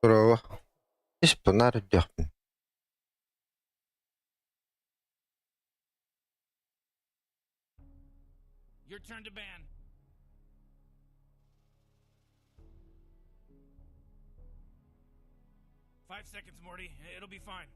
Здорово. Здесь понародях. Your turn to ban. Five seconds, Morty. It'll be fine.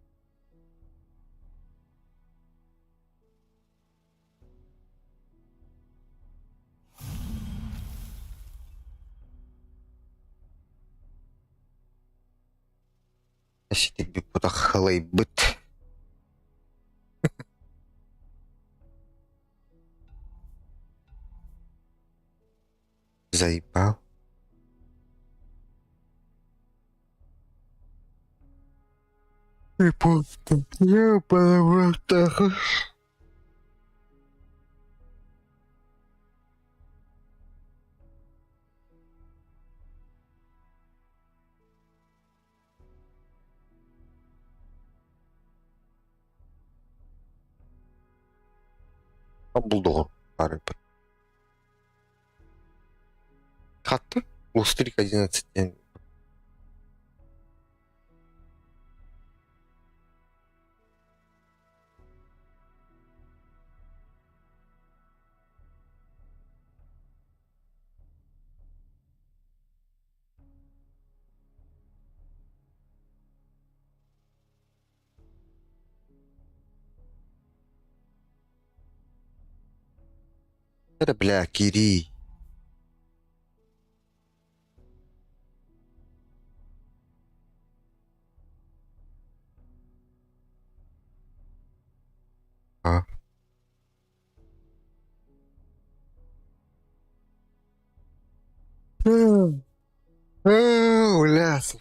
Тебе подохлый быт. Заебал. И просто я подобрал так. Булдогу пары. Хатты? Устрик 11 день. Это, бля, Кири. А. Уляс.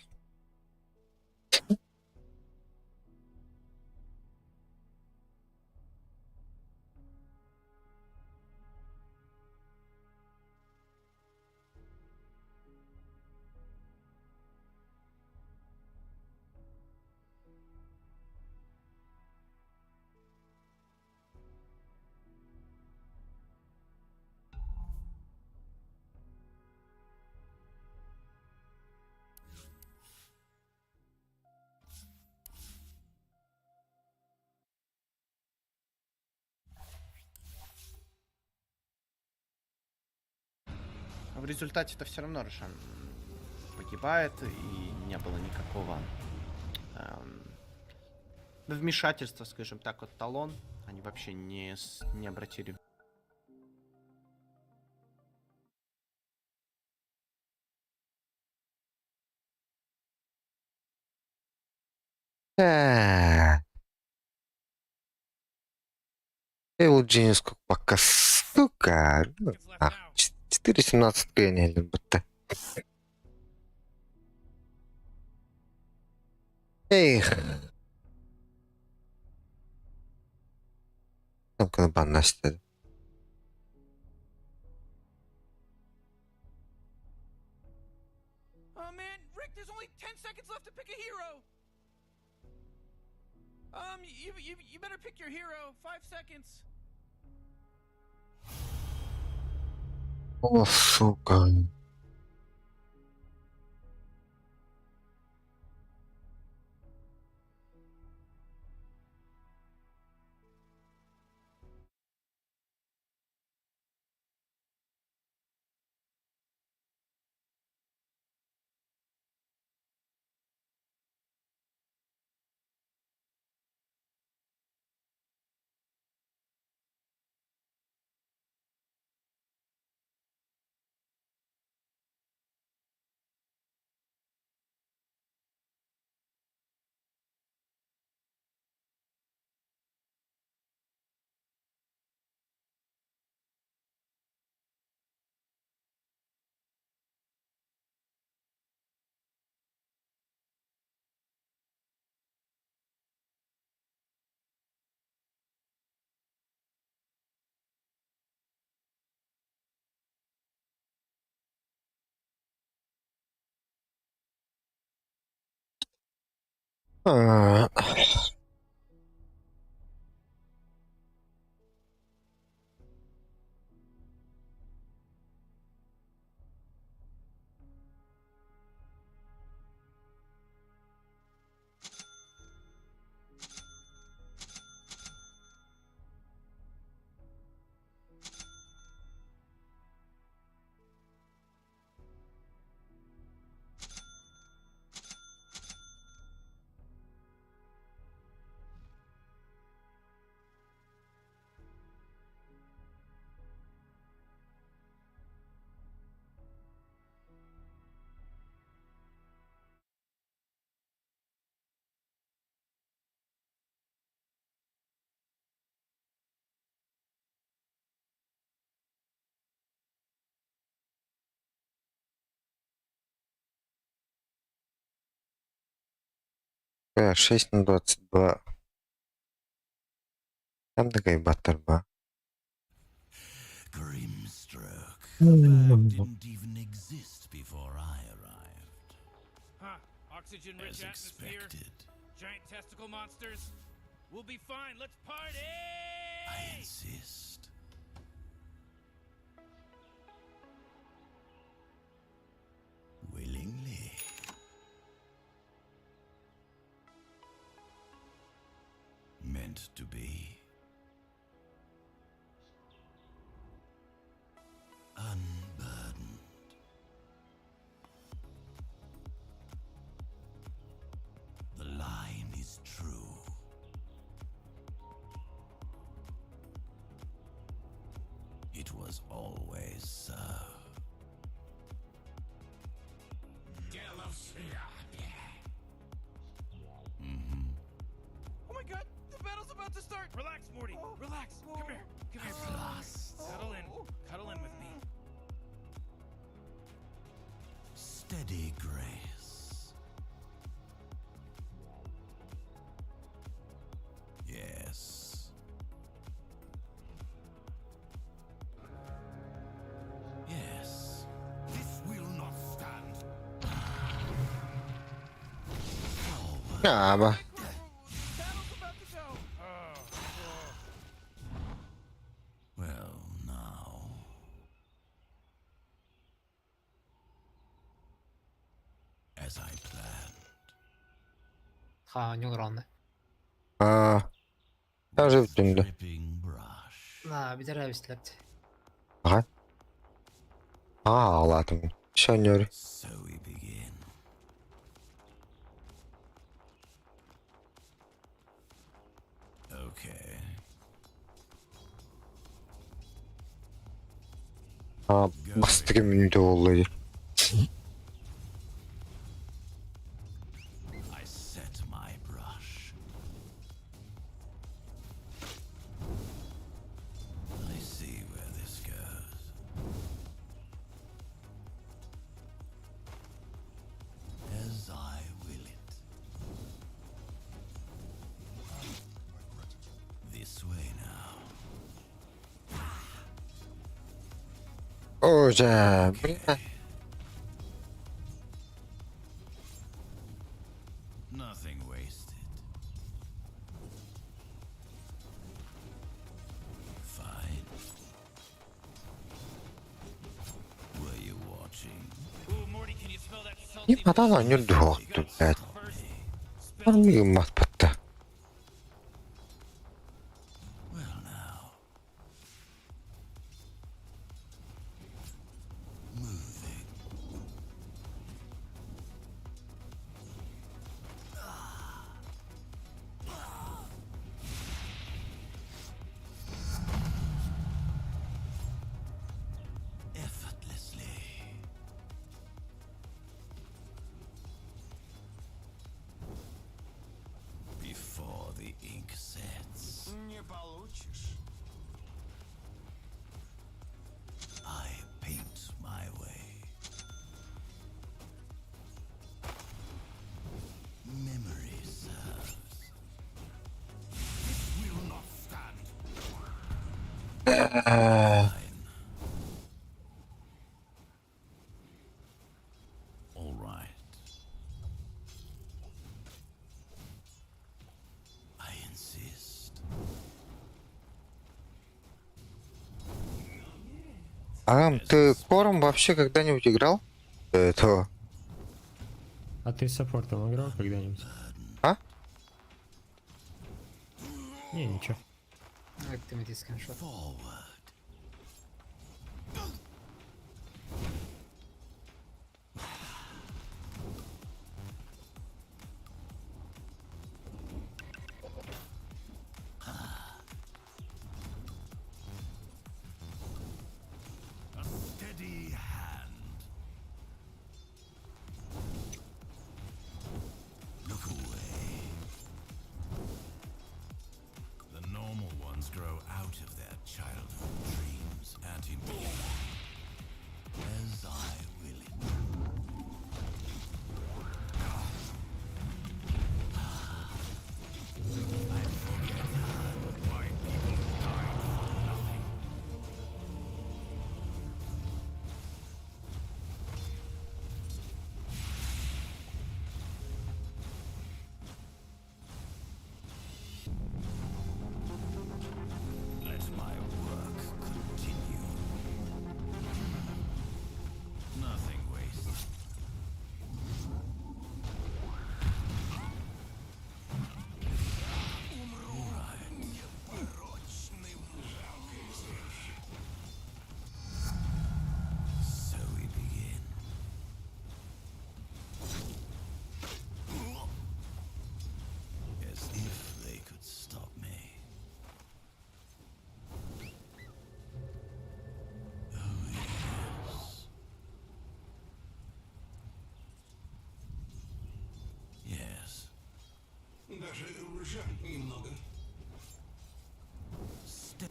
В результате это все равно Рошан погибает, и не было никакого вмешательства, скажем так, от Талон. Они вообще не обратили. Элджинску пока, сука. Gets left now. 4.17 я любит. Эх. Ну-ка, банастер. Oh man, Rick, there's only 10 seconds left to pick a hero. You better pick your hero. 5 seconds. О, сука. А, 6/22. Там такая батарба. Grimstroke. Mm. The bag didn't even exist before I arrived. Huh. Oxygen-rich As atmosphere. expected, Giant testicle monsters. We'll be fine. Let's party! I insist. Willingly. Meant to be. Unburdened. The line is true. It was always so. Oh my god, the battle's about to start! Relax, Morty. Relax. Come here. Come here. At last, Cuddle in. Cuddle in with me. steady grace. Yes. Yes. This will not stand. Ja, aber Battle's about to go! Well, now. As I planned. Ha, не grande. я уже в тунде. Dripping brush. Bitirer visst. Aha. Ağladım. Şönür. So we begin. Okay. Bastık eminde oluyor. I set my brush. I see where this goes. As I will it. This way now. Hocam. Nothing wasted. Fine. Were you watching? Ooh, Morty, can you smell that salty И потом они дохнут, блядь. First, Парми мат патта. Well now. Moving. Effortlessly. Before the ink sets. I paint my way. Memory serves. This will not stand. Fine. All right. I insist. Агам, ты Кором вообще когда-нибудь играл? До этого. А ты с саппортом играл когда-нибудь? А? Не, ничего. Activity screenshot. Forward. A steady hand. Look away. The normal ones grow out of their childhood dreams and into as I will it.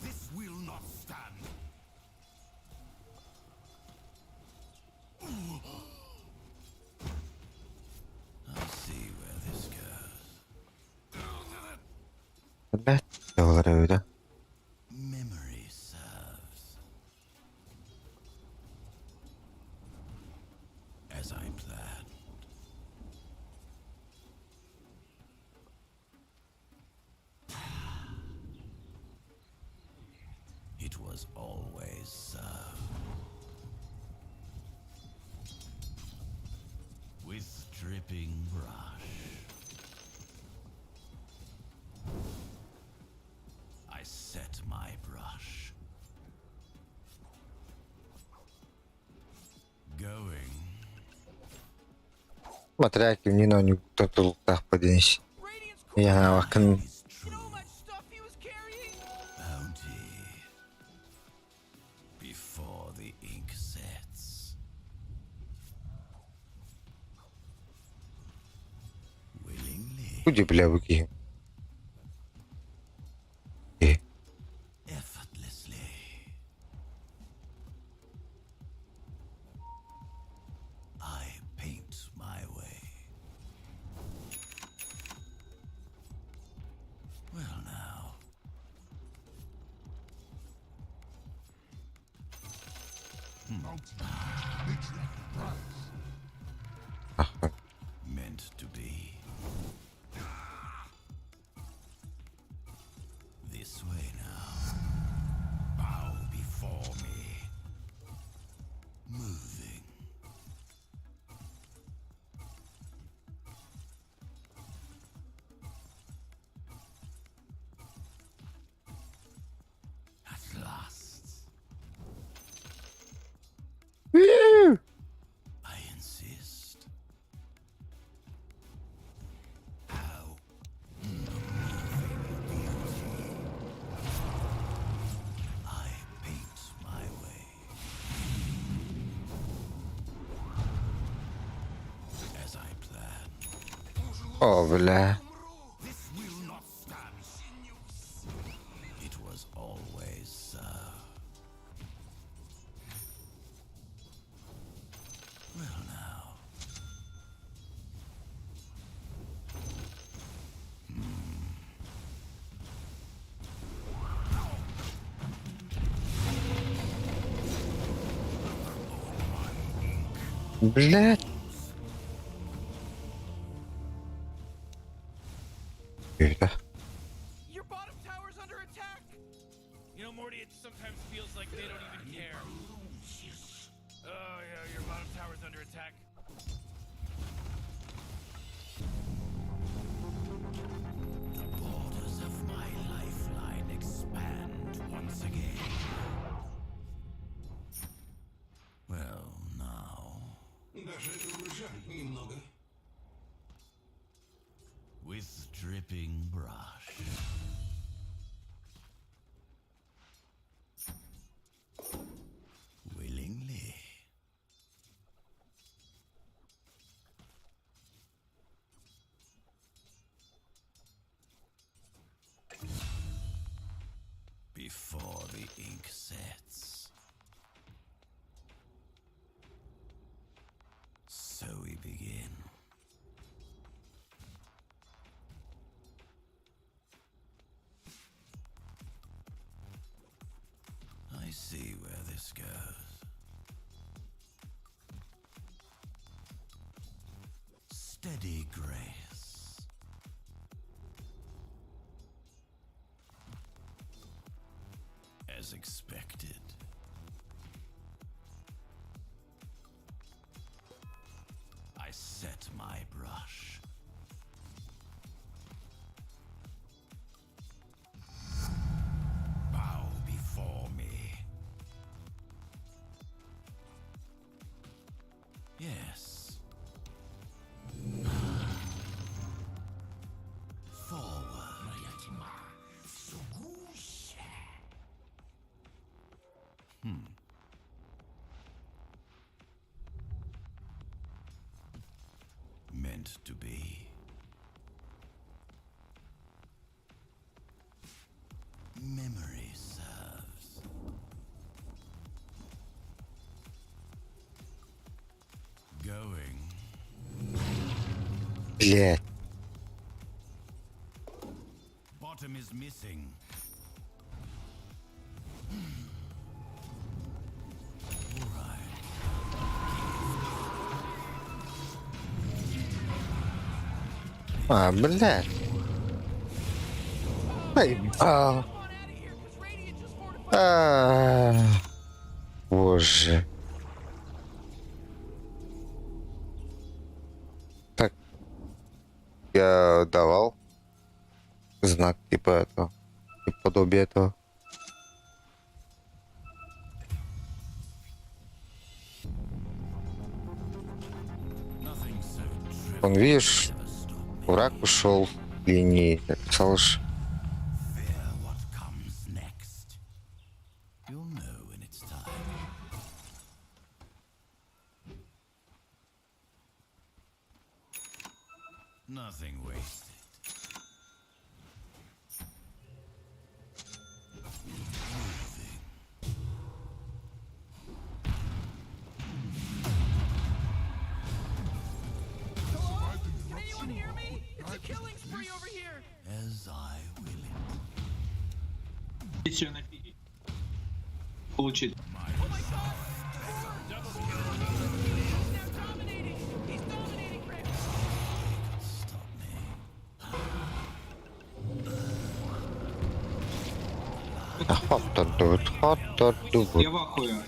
This will not stand. I see where this goes. Блядь, я говорю, да? Memory serves. As I planned. It was always so. With dripping brush, I set my brush. Going. Смотря каким не но кто-то в лутах поденись. Radiant's cool. Я вахн. Is You know true how much stuff he was carrying? bounty. Before the ink sets. Willingly. Худи, бля, выкинь. Effortlessly. I paint my way. Well now. Meant to be. This way now. Bow before me. Moving. At last. I insist. How I paint my way. As I planned. О, бля. This will not stand. It was always so. Well now. Блядь. Это. Your bottom tower's under attack. You know, Morty, it sometimes feels like they don't even care. Oh yeah, your bottom tower's under attack. The borders of my lifeline expand once again. Well, now. With dripping brush. Willingly. Before the ink sets. So we begin. I see where this goes. Steady grace. As expected. I set my brush. Bow before me. Yes. Forward. Meant to be. memory serves. Going. Блядь. Bottom is missing. А, блядь. Поебал. А, боже. Так. Я давал знак типа этого. Типа подобие этого. Nothing so trivial. Он, видишь, враг ушел с линии. Написал ж. Fear what comes next. You'll know when it's time. Nothing wasted. Can anyone hear me? It's a killing spree over here. As I will it. Еще нафиг. Получить. Oh my god! Double kill. He's now dominating. He's dominating, Rick. Stop me. Хот-то-тут. Я в ахуе.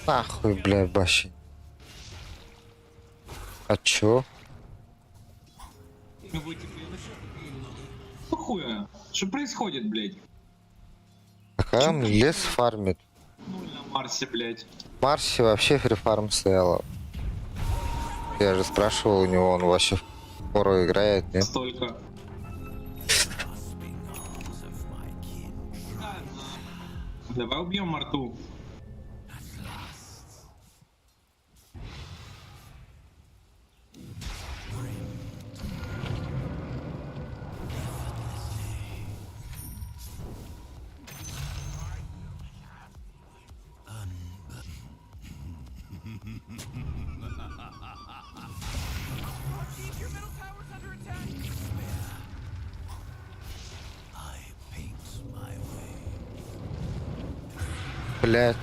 Нахуй, блядь, баши. А чё? Ну вы теперь... Ахуя. Что происходит, блядь? Какая лес фармит? Нуль на Марсе, блядь. В Марсе вообще фрифарм стояла. Я же спрашивал у него, он вообще в пору играет, нет? Столько. Давай убьем Марту. Chief, your middle tower's under attack. I paint my way. Блядь.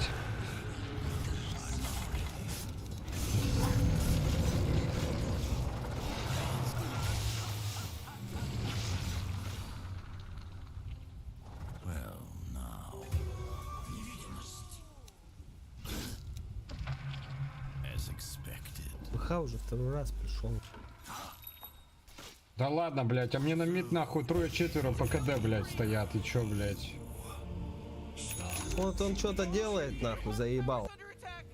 Well, now. As expected. ПХ уже второй раз пришел. Да ладно, блядь, а мне на мид нахуй трое-четверо по КД, блядь, стоят. И чё, блядь? Вот он что-то делает, нахуй, заебал. Under attack.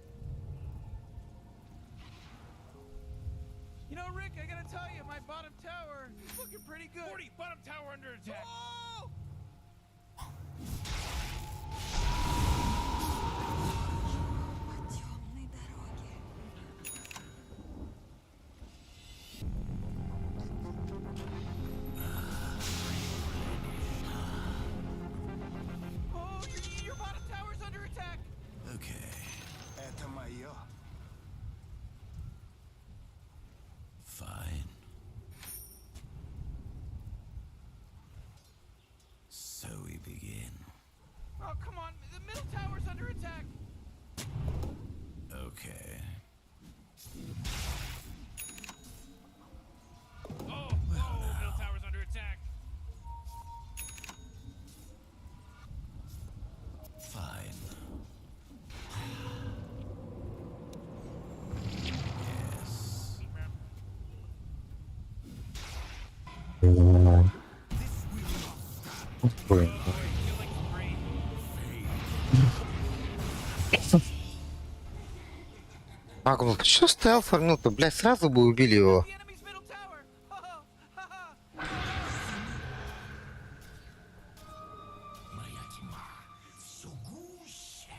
You know, Rick, I gotta tell you, my bottom tower is looking pretty good. 40, bottom tower under attack. Oh! Темной дороге. Oh, your bottom tower's under attack. Okay. Это мое. Fine. So we begin. Oh, come on, the middle tower's under attack. Okay. Oh, middle tower's under attack. Fine. Yes. Ой. Магнус, ты что стоял, фармил-то? Блядь, сразу бы убили его. The enemy's middle tower. Oh, ha, ha. Моя тьма все гуще.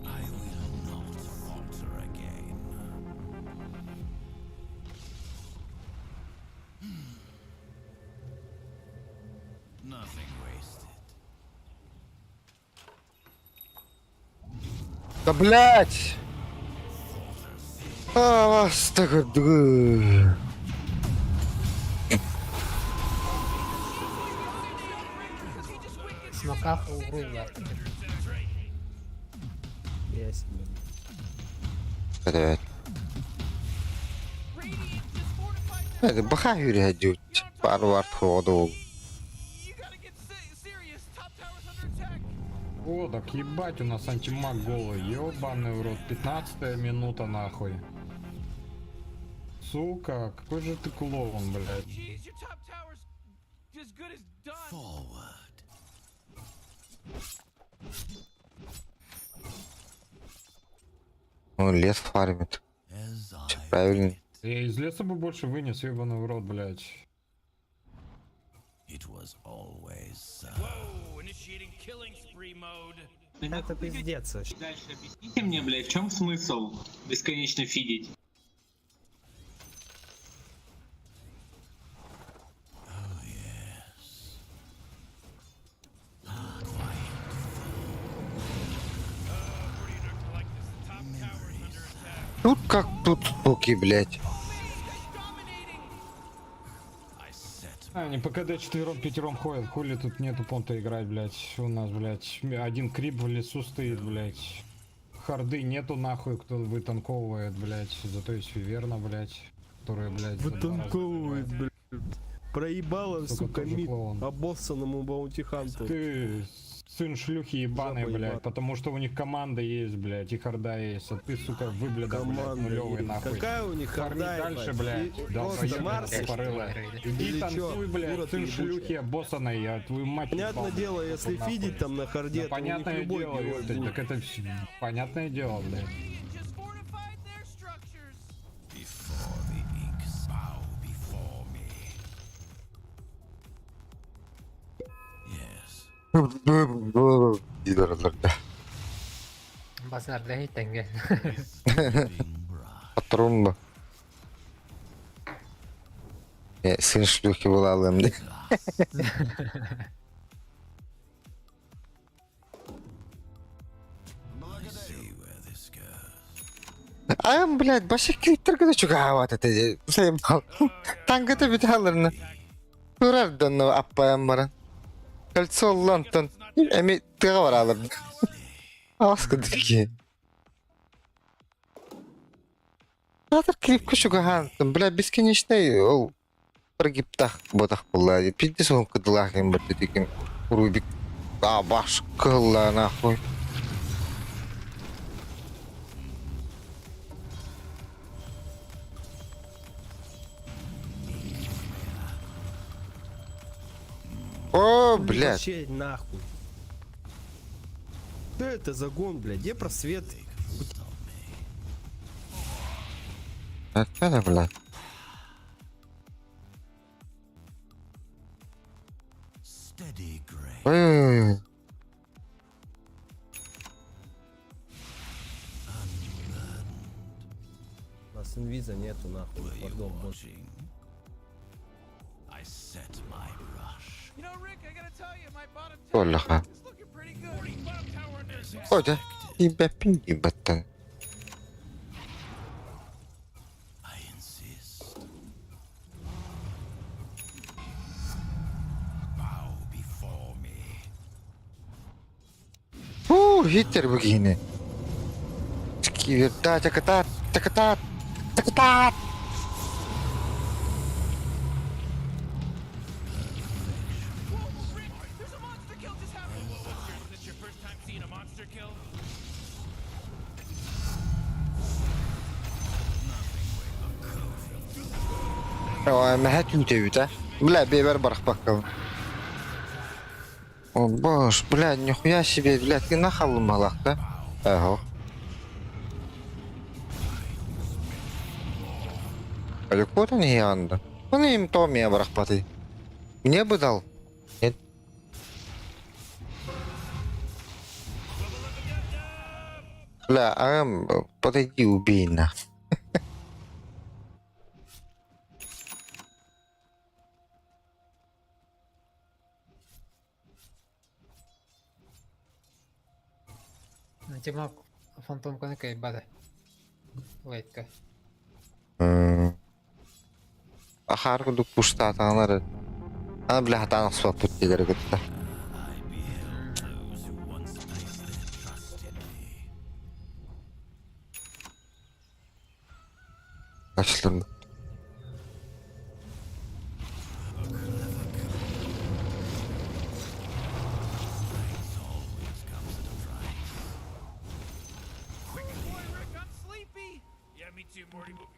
I will not Да блять! А, вас так... Смоках у Рулла. Я себе. Привет. Это бахаю рядють. Пару отходов. You gotta get serious. Top tower's under attack. О, так ебать, у нас антимаг голый. Ёбаный в рот. 15 минута нахуй. Сука, какой же ты клоун, блядь. Jeez, your top tower's as good as done. Forward. Он лес фармит. As Всё I правильно. Я из леса бы больше вынес, ебаный в рот, блядь. it was always so. Whoa, initiating killing spree mode. Это пиздец вообще. Дальше объясните мне, блядь, в чем смысл бесконечно фидить? Oh yes. Pretty enough to like this. Top tower's under attack. Тут как тут спуки, блядь. Dominating. I set Они по КД 4-5 ходят, хули тут нету понта играть, блядь. У нас, блядь, один крип в лесу стоит, блядь. Харды нету нахуй, кто вытанковывает, блядь. Зато есть Виверна, блядь. Которая, блядь, Вытанковывает, блядь. Проебала, сука, тоже мид клоун. обоссанному баунтиханту. Ты сын шлюхи ебаный, Жаба блядь, ебаная. потому что у них команда есть, блядь, и харда есть, а ты, сука, выблядок, блядь, Команда. нулевый, нахуй. Какая у них Фарми харда, дальше, ебать? блядь. И- Да, просто поебать, Марс? тупорылая. Иди Или танцуй, чё, блядь, дура сын ты шлюхи обоссанной, я твою мать Понятное ебал, дело, блядь, если нахуй. фидить там на Да, харде, то у них понятное любой дело, герой ёптать, будет. так это понятное дело, блядь. Just fortified their structures. before the inks bow before me. Yes. Баснар да хитенге. Living brush. Патрумба. Сын шлюхи был алым. See where this goes. Ам, блядь, башы күйттіргі де чуга ават это. Заебал. Тангыда бит алырны. Урарданны аппаям баран. Кольцо лантон. Эми тыға бар алырны. Аваскы дыки. Надыр крипка чуга хантын. Бля, бесконечный ол. Прогибтах ботах была. Пиздец он кыдылах им бір детекин. Рубик. А, баш кылла нахуй. О, блядь. Вообще нахуй. Что это за гон, блядь? Где просвет? Это, блядь. Steady grace. Ой-ой-ой. У нас инвиза нету, нахуй. Were you Пардон, боже. watching? I set my rush. You know, Rick, I gotta tell you, my bottom Олеха. is looking pretty good. Bottom tower under attack. Ой, да. Тебя пинги, братан. I insist. Bow before me. Гитлер богини. Скиверта, таката, таката, таката. Whoa, Rick, there's a monster kill just happened. Is this your first time seeing a monster kill? ما هتنتهي бля, бевер барахпакал. О, боже, блядь, нихуя себе, блядь, ты нахал малах, да? Ага. Далеко-то не янда. Он им то меня барахпаты. Мне бы дал. Нет. Бля, подойди, убей на. Антимаг фантомканы кайбады. Лайтка. Ахар күдік пушта атаңлары. Ана біле хатаңық суап бүттелері күтті. Those who once placed their trust in me. Açılır. Boy, Rick, I'm sleepy. Yeah, me too, Morty. But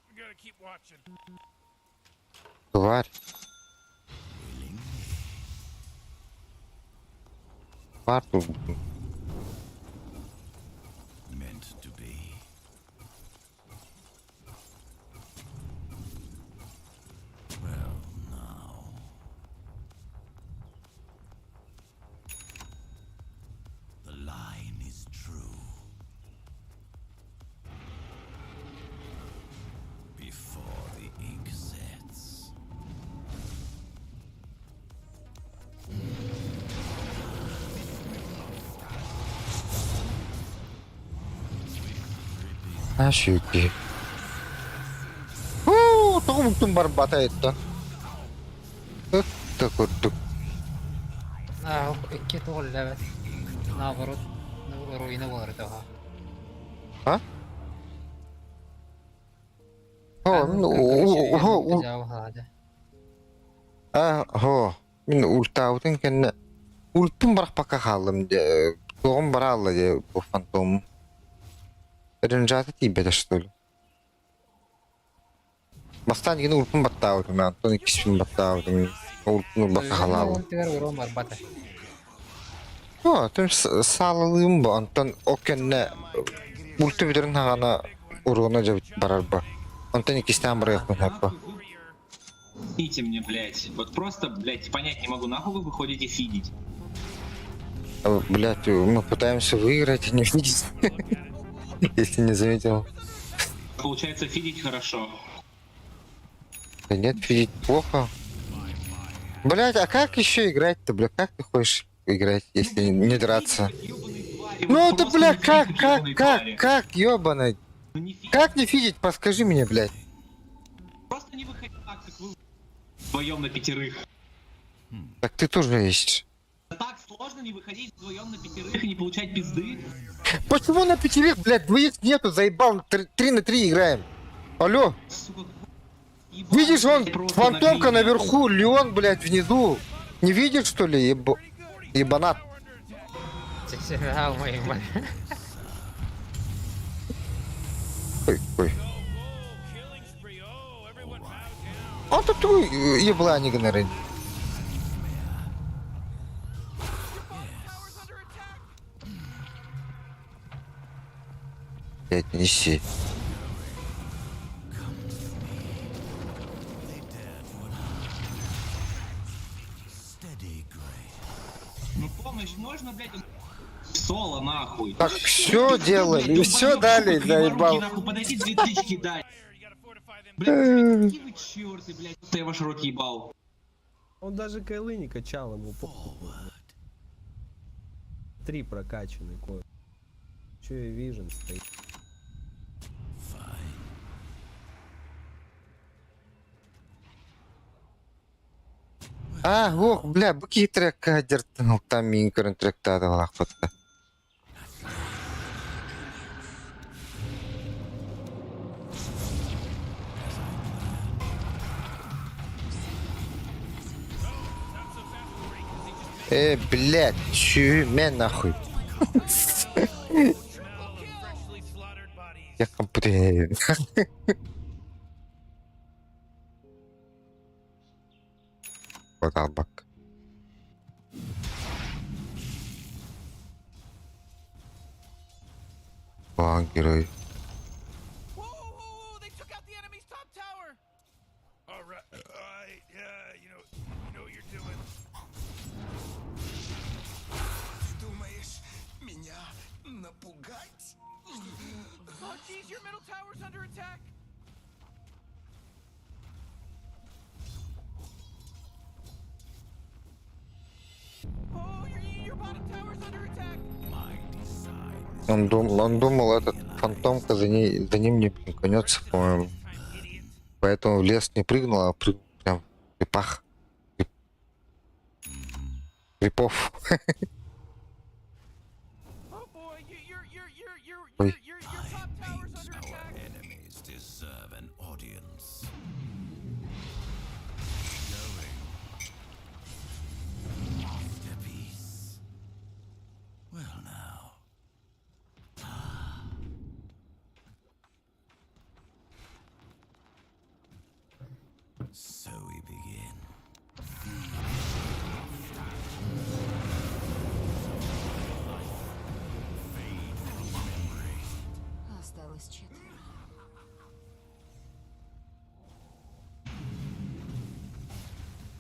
we gotta keep watching. Var. Var bu. Meant to be. Well, now. The line is true. Before the ink sets. Ha şükür. Tokum barbata etti. Ытты күрдік. Икки тугул лебет. Наоборот, руина болар тоға. Ha? Мен ультаудың кәні ультым бірақ бақа қалым. Тоғым бара алла де бұл фантом. Ренжаты тибеді, что ли? Бастан ені ультым баттаудым, мен Антон икіспін баттаудым. Ультым бақа қалалым. Тüm sağlığım bu. Ondan o kenne ultu bidirin hana urğuna cevit barar bu. Ondan ikisinden buraya yapın hep bu. Извините мне, блядь. Вот просто, блядь, понять не могу, нахуй вы выходите фидить. Блядь, мы пытаемся выиграть, не видеть. Если не заметил. Получается, фидить хорошо. Да нет, видеть плохо. Блядь, а как еще играть-то, блядь? Как ты хочешь играть, если не драться? Ну это, блядь, как, ёбаный? Ну нифига, Как не видеть? Подскажи мне, блядь. просто не выходи так, как вы вдвоем на пятерых. Так ты тоже есть. Так сложно не выходить вдвоем на пятерых и не получать пизды. Почему на пятерых, блядь, двоих нету, заебал, 3 на 3 играем. Алло, Сука, ебать, видишь, вон блядь, просто фантомка набей. наверху, Леон, блядь, внизу. Не видишь, что ли, ебанат? Ой, ой. Killing spree. Oh, everyone bow down. Он тут ебланик, наверное. Tower's under attack. Блядь, неси. Steady, Gray. Ну помощь можно, блядь, соло нахуй. Так, все делали, все дали, заебал. Нахуй, подойди, 2 тычки дай. You gotta fortify them. Блядь, какие вы черты, блядь, что я ваш рот ебал. Он даже кайлы не качал, ему Forward. 3 прокачанный кое. Че и вижен стоит. Fine. Ох, бля, бұки трекка дерттің ұлттан мен көрін тректа адалақ бұтты. Блядь, чуме нахуй. Smell of freshly slaughtered bodies. Я компрен. Вот албак. Вон герой. Whoa, whoa, whoa! They took out the enemy's top tower. All right, yeah, you know what you're doing. Думаешь, меня напугать? Oh, jeez, your middle tower's under attack. Oh, your bottom tower's under attack. My design is Он думал, этот фантомка за ним не примкнется, по-моему. Поэтому в лес не прыгнул, а прыгнул прям в крипах. Крипов. Oh boy, Ой. your top tower's under attack. Enemies deserve an audience. Going. Masterpiece. Well now. So we begin. Осталось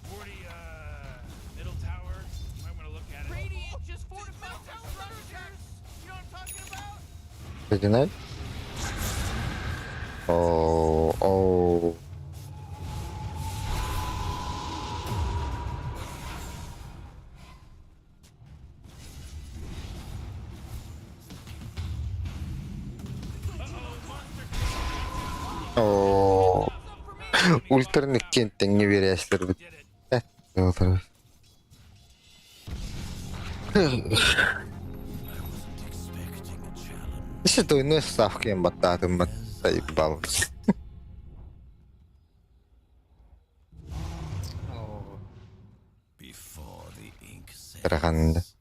4. Middle tower. Might want to look at it. Radiant just fortified tower under attack. You know what I'm talking about? Ледяной? О. О. Ультерный кентинг не веря, если Если двойной ставки мотатым заебал. О, Before the ink Караганда. sets.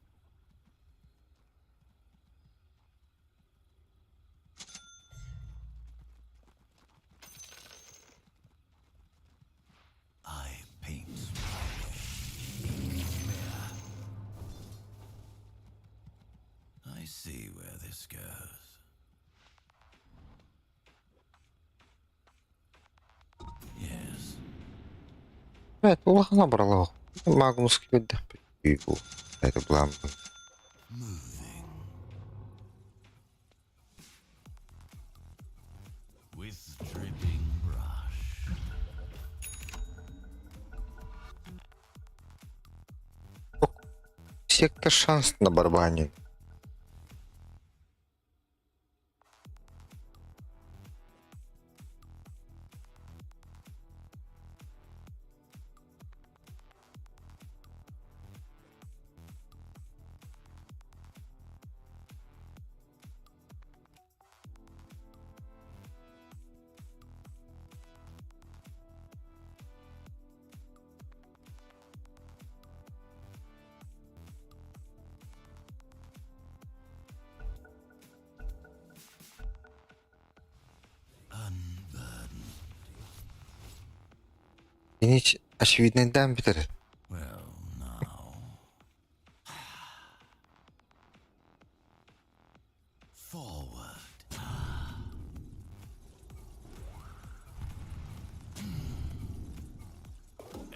I paint I see where this goes. Yes. Evet, Allah nabral. Magnus gibi de büyük bu. Это было. Moving. With dripping brush. Сектор шанс на барбане. Hiç очевидныйдан битер. Well, now. Forward.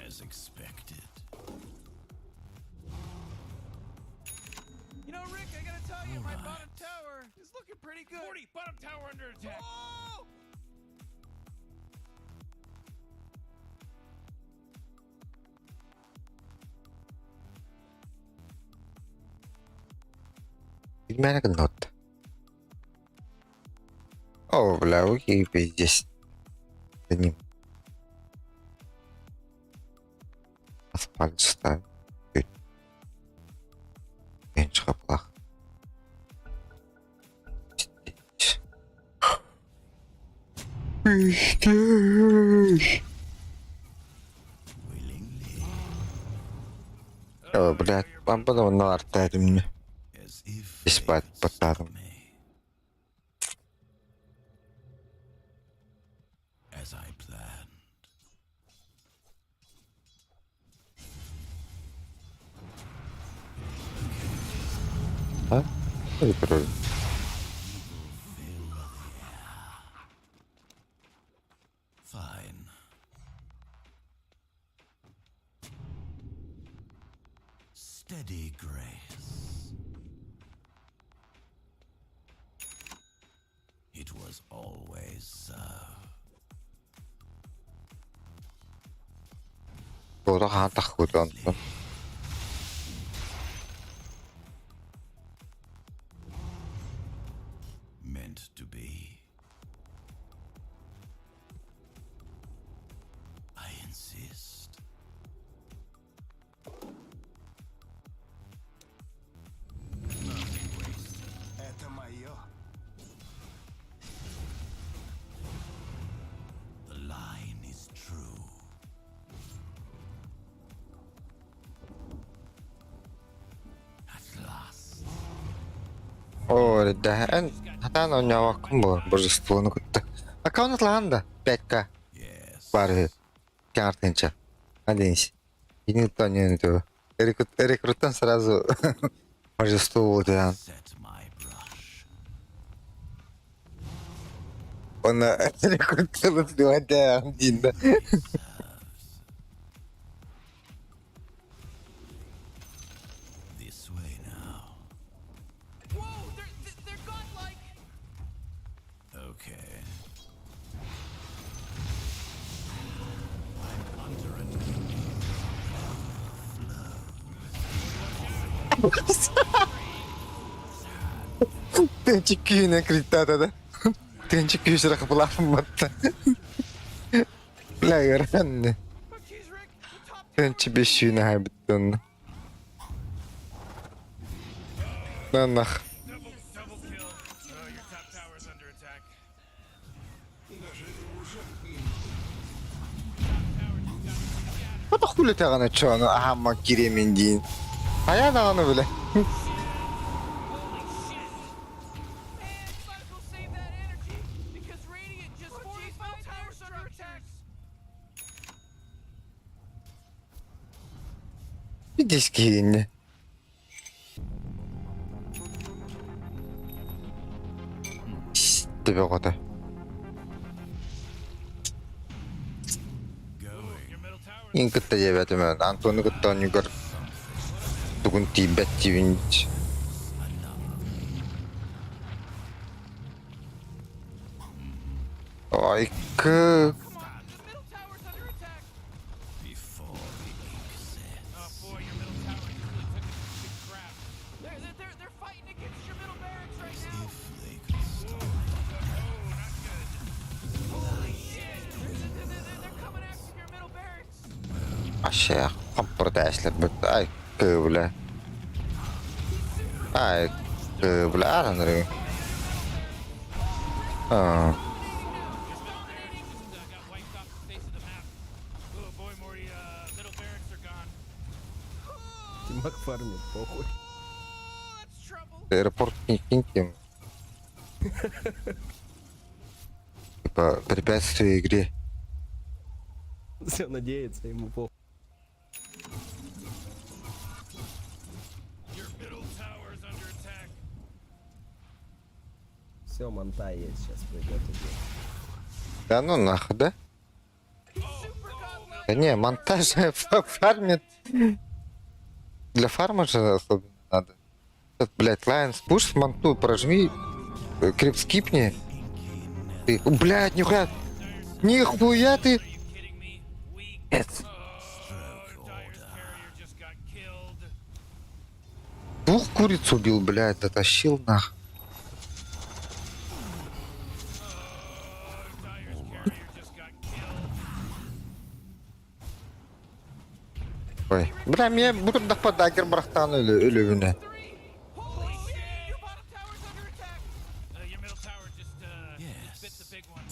As expected. You know, Rick, I gotta tell you, my bottom tower is looking pretty good. 40, bottom tower under attack. Oh! Bilmene not. О, бля, окей, здесь. За ним. Асфальт ставь. Меньше хаплах. О, блядь, вам потом на арте мне. As if Despite fate потаром. sent me. As I planned. А? Ой, бро. Fine. Steady grace. It was always so. Burada hata kurdan. insist. Это мое. The line is true. At last. Ой, да. Хатан у него комбо, божество, ну как-то. Аккаунт Ланда, 5К. Yes. Бары. Картинча. Надеюсь. И никто не этого. Рекрутан сразу божество вот я. Set my brush. Он рекрутан отбивает один, да. This way now. Whoa, they're godlike. Okay. I'm under an Тенчикюне критата, да? Тенчикю шрах блафматта. Бля, гранне. But geez, Rick, the top Тенчи бешюне хайбттон. Нанах. double kill. Your top tower's under attack. What хули тагана чоно ахама киремендин. А я даганы биле. Holy shit! Man, you might as well save that energy because Radiant just 45 towers under attack. Идись кинь. Тебе года. Your middle tower. Инкытта жебетімен, Антоны кытта онигар тугун тибет тивинч. Ой, к... Come on, the middle tower's under attack. before the ink set. Oh boy, your middle tower just really took a big crap. They're fighting against your middle barracks right now. If they could stop. Holy shit! They're coming after your middle barracks. Aşağı kapırdaşlar bitti. Ay kıvla. Ay kıvla aranırım. Aa. Got wiped off the face of the map. Oh boy, Morty, middle barracks are gone. Тимак фармит, похуй. Oh, that's trouble. Аэропорт не киньте. Типа препятствие игре. Все надеется, ему похуй. Your middle tower's under attack. Все, манта есть, сейчас придет убить. Да ну нахуй, да? Super godlike. Да не, монтаж фармит. Для фарма же особенно надо. Этот, блядь, лайнс пуш, манту прожми, крип скипни. Ты, блядь, нихуя. Нихуя ты. Are you kidding me? Weak. Нет. Dyer's carrier just got killed. Двух куриц убил, блядь, дотащил нах. Dyer's carrier just got killed. Ой, бля, мне будут да дагер брахтан ölümüne. Holy shit! Your bottom tower's under attack. Your middle tower just bit the big one.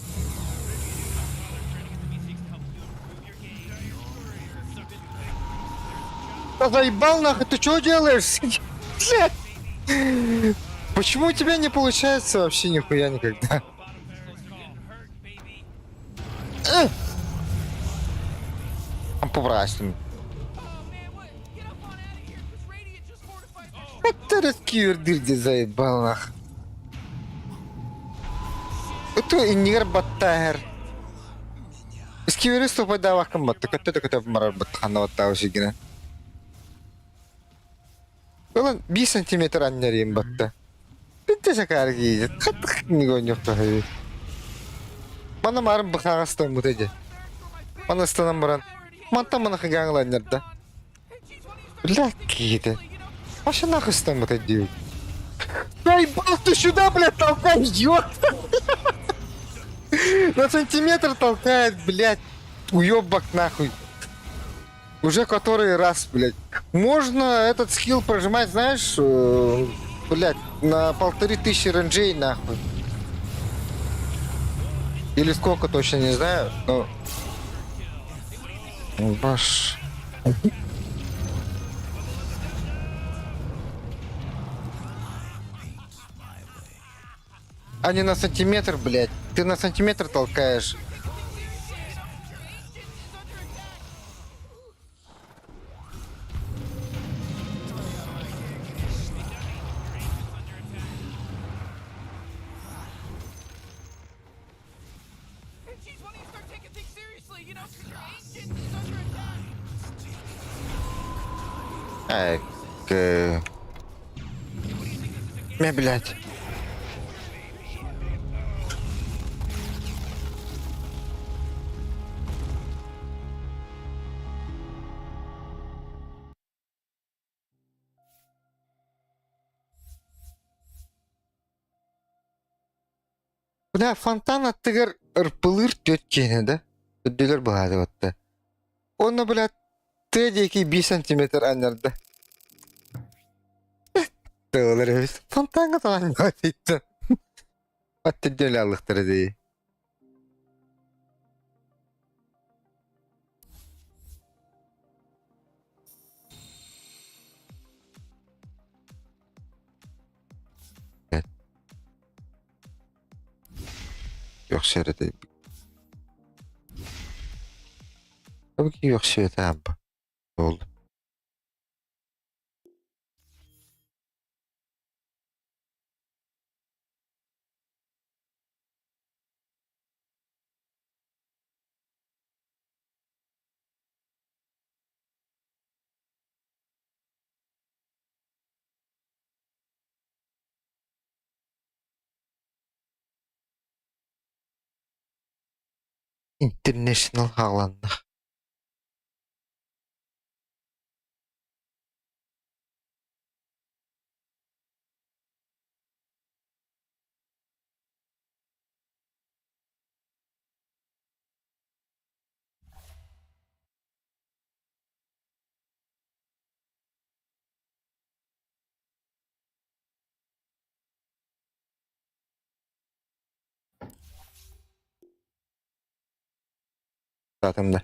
Да заебал нахуй, ты что делаешь? Блядь. Почему у тебя не получается вообще нихуя никогда? По-праздному. Это раскивер дырди заебал нах. Это инер баттагер. Скивер стопай давах камбатта. Катта марар баттахана ваттау шигина. Ulan 1 сантиметр аннерим батта. Битте сакар гиде. Хатх нигоньёв тахи. Мана марым бахагастай мутеде. Мана станам баран. Манта мана хагаңланнерда. Блядь, гиде. Маша нахуй стай мутеде. Да ебал ты сюда, блядь, толкай, идиот! На сантиметр толкает, блядь. уебок нахуй. Уже который раз, блядь. Можно этот скилл прожимать, знаешь, блядь, на 1500 ренджей нахуй. Или сколько, точно не знаю, но... Баш... А не на сантиметр, блядь. Ты на сантиметр толкаешь. Hey, geez, why don't you start taking things seriously? You know, 'cause your ancient is under attack. Ай, блядь. Бля, фонтан аттыгар ырпылыр төткені да. Өддөлөр бағады отты. Оны, бля, тедеки 5 сантиметр анярды. Тығылыр емес. Фонтанға тоған не дейді. Атты дөл алықтыры дей. Yok şeride. Tabii ki yok şeride abi. Ne oldu? International haalandı. Zaten de.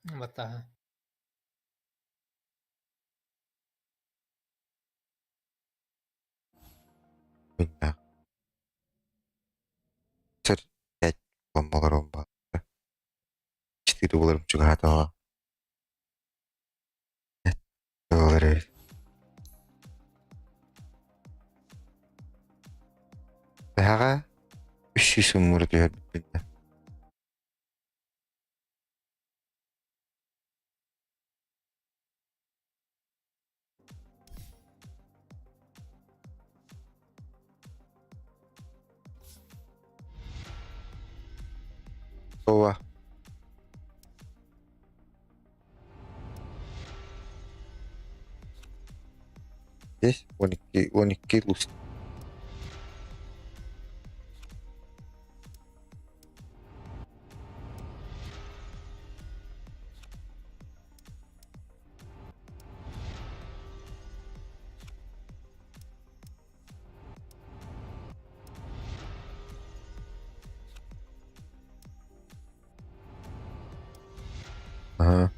Батага. Bilmem. Sır. 5 bombalar bomba. 4 bulurum çünkü hata. Doğru. Daha 300 umur diyor bilmem. Ова. Здесь 12 луст. Ага.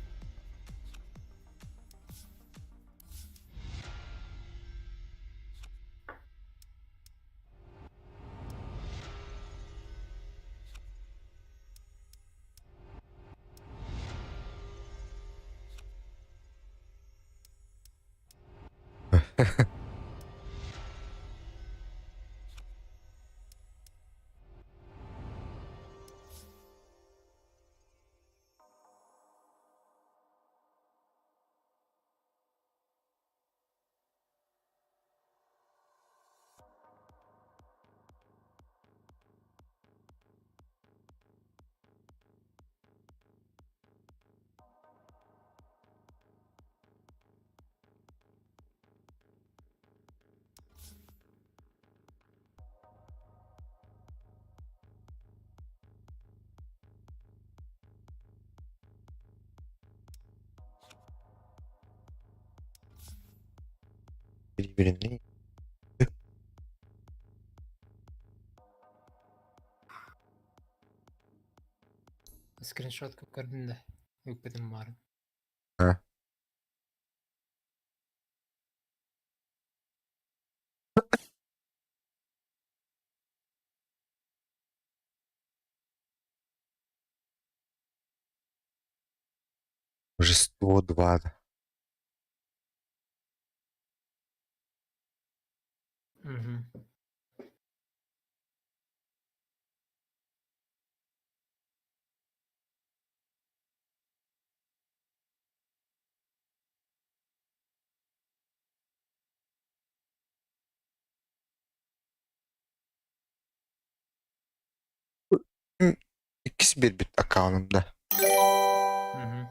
Birbirine. Скриншотка көрдім да. Өкпедім барын. Ha. Уже 102. Мгм. İkisi bir bit account'umda. Мгм.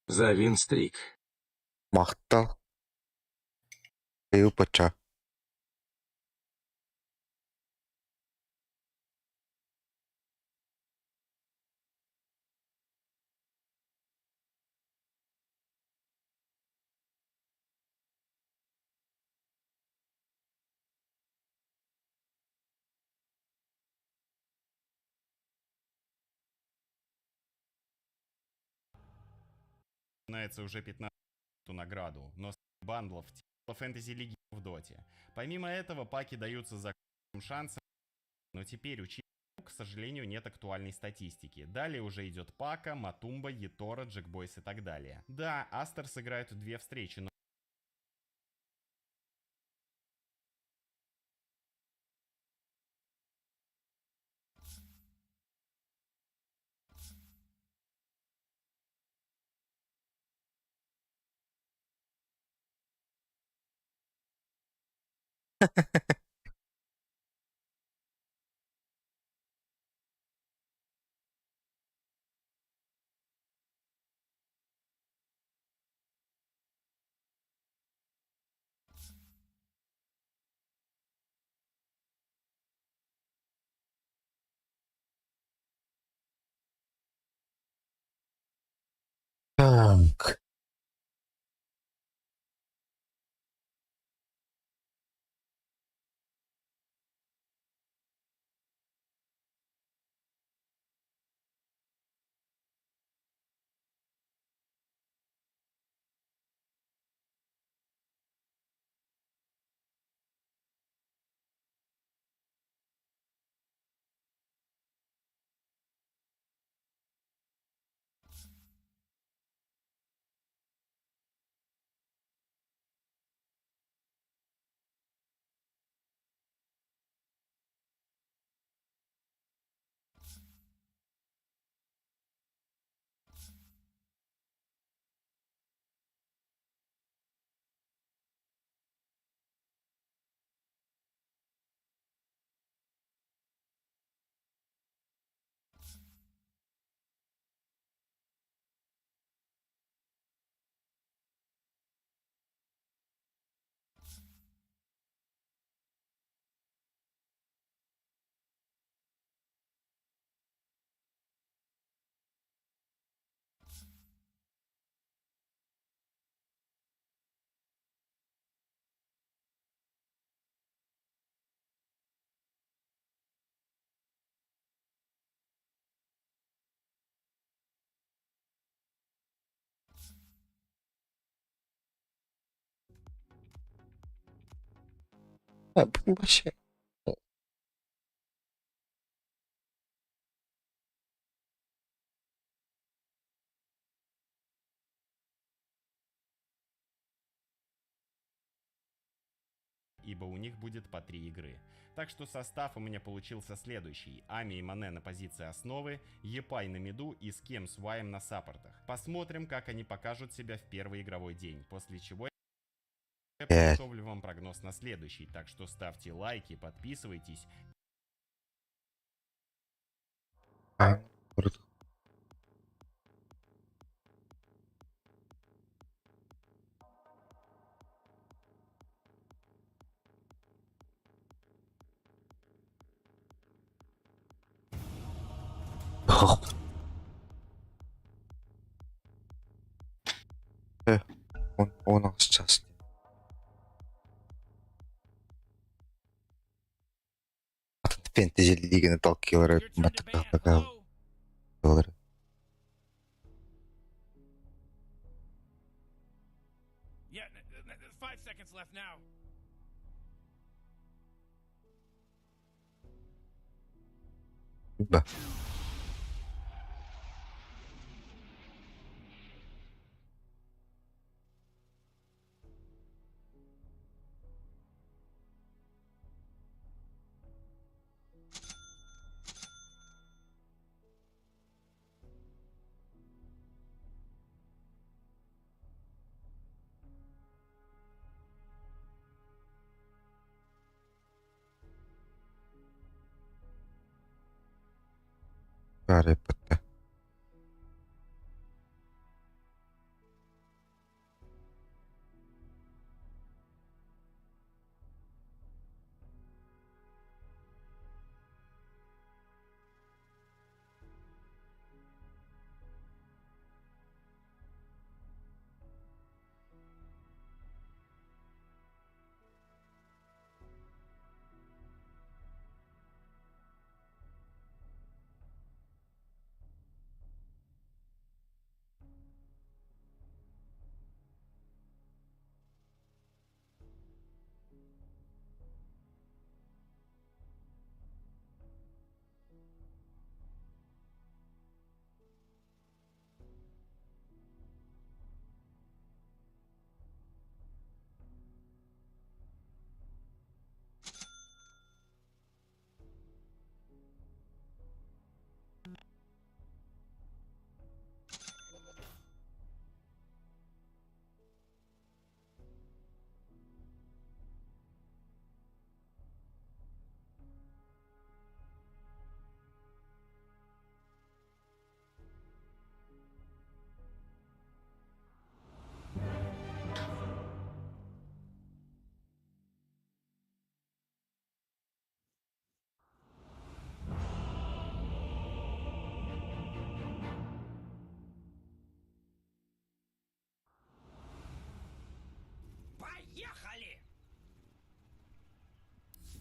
За винстрик. Мақтал. Кыю пача. Начинается уже 15-ю награду, но с бандлов фэнтези лиги в доте. Помимо этого, паки даются за шансом, но теперь у к сожалению, нет актуальной статистики. Далее уже идет Пака, Матумба, Етора, Джекбойс и так далее. Да, Астер сыграют 2 встречи, но Так. Başı. ибо у них будет по 3 игры. Так что состав у меня получился следующий. Ами и Мане на позиции основы, Епай на миду и с кем с Ваем на саппортах. Посмотрим, как они покажут себя в первый игровой день, после чего я подготовлю вам прогноз на следующий. Так что ставьте лайки, подписывайтесь. Он сейчас. Fantasy League'ini talkiyorlar. Your turn to ban. Hello? Bakıyorlar. Yeah, 5 seconds left now. Bak. Garip bitti. Поехали!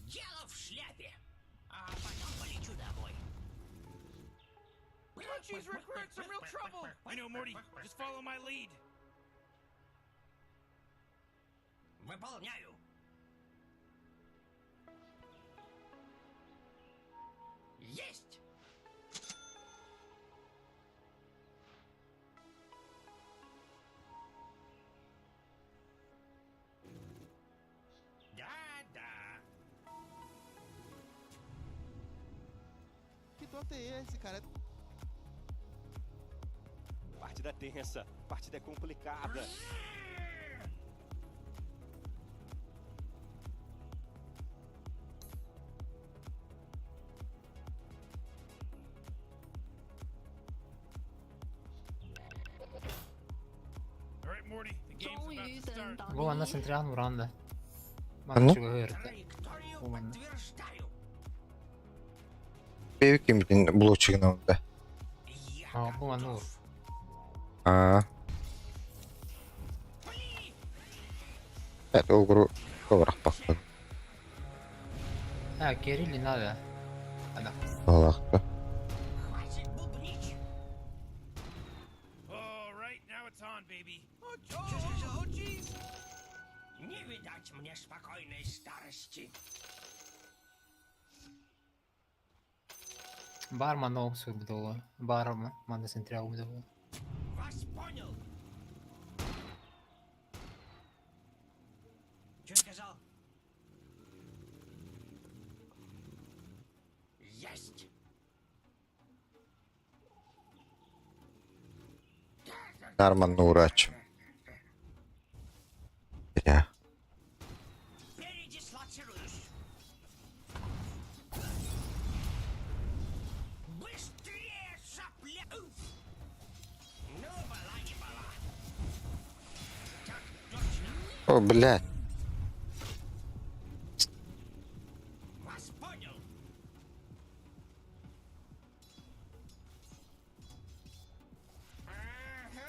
Дело в шляпе. А потом полечу домой. Archie's recruiting some real trouble. I know, Morty. Just follow my lead. Выполняю. Есть. Да. Que torto é esse, cara? Partida tensa, partida complicada. All right, Morty. The game's about to start. Bu anda Centurion vurandı. Anne? Bana чего говорит? Умно. Beylik kimliğin blockchain onda. А, bu anda vur. Aa. Evet, o grup olarak baktım. Ha, Kirill'i надо. Hadi. Olarak. All right, now it's on, baby. Не видать мне спокойной старости. Бар мана оксу вдолу. Бар мана Centurion вдолу. Вас понял. Что сказал? Есть. Narman'la uğraşacağım. Ya. Передислоцируюсь. Быстрее, сопля! Ну, была не была. Так точно. O блядь. Вас понял. Ага.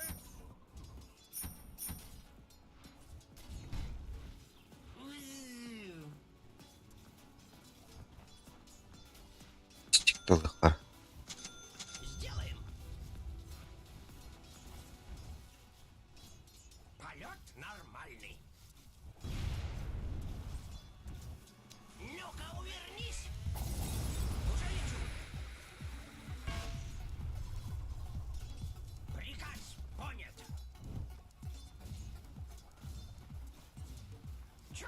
Тылыха. Сделаем. Полет нормальный. Ну-ка, увернись. Уже лечу. Приказ понят. Чё?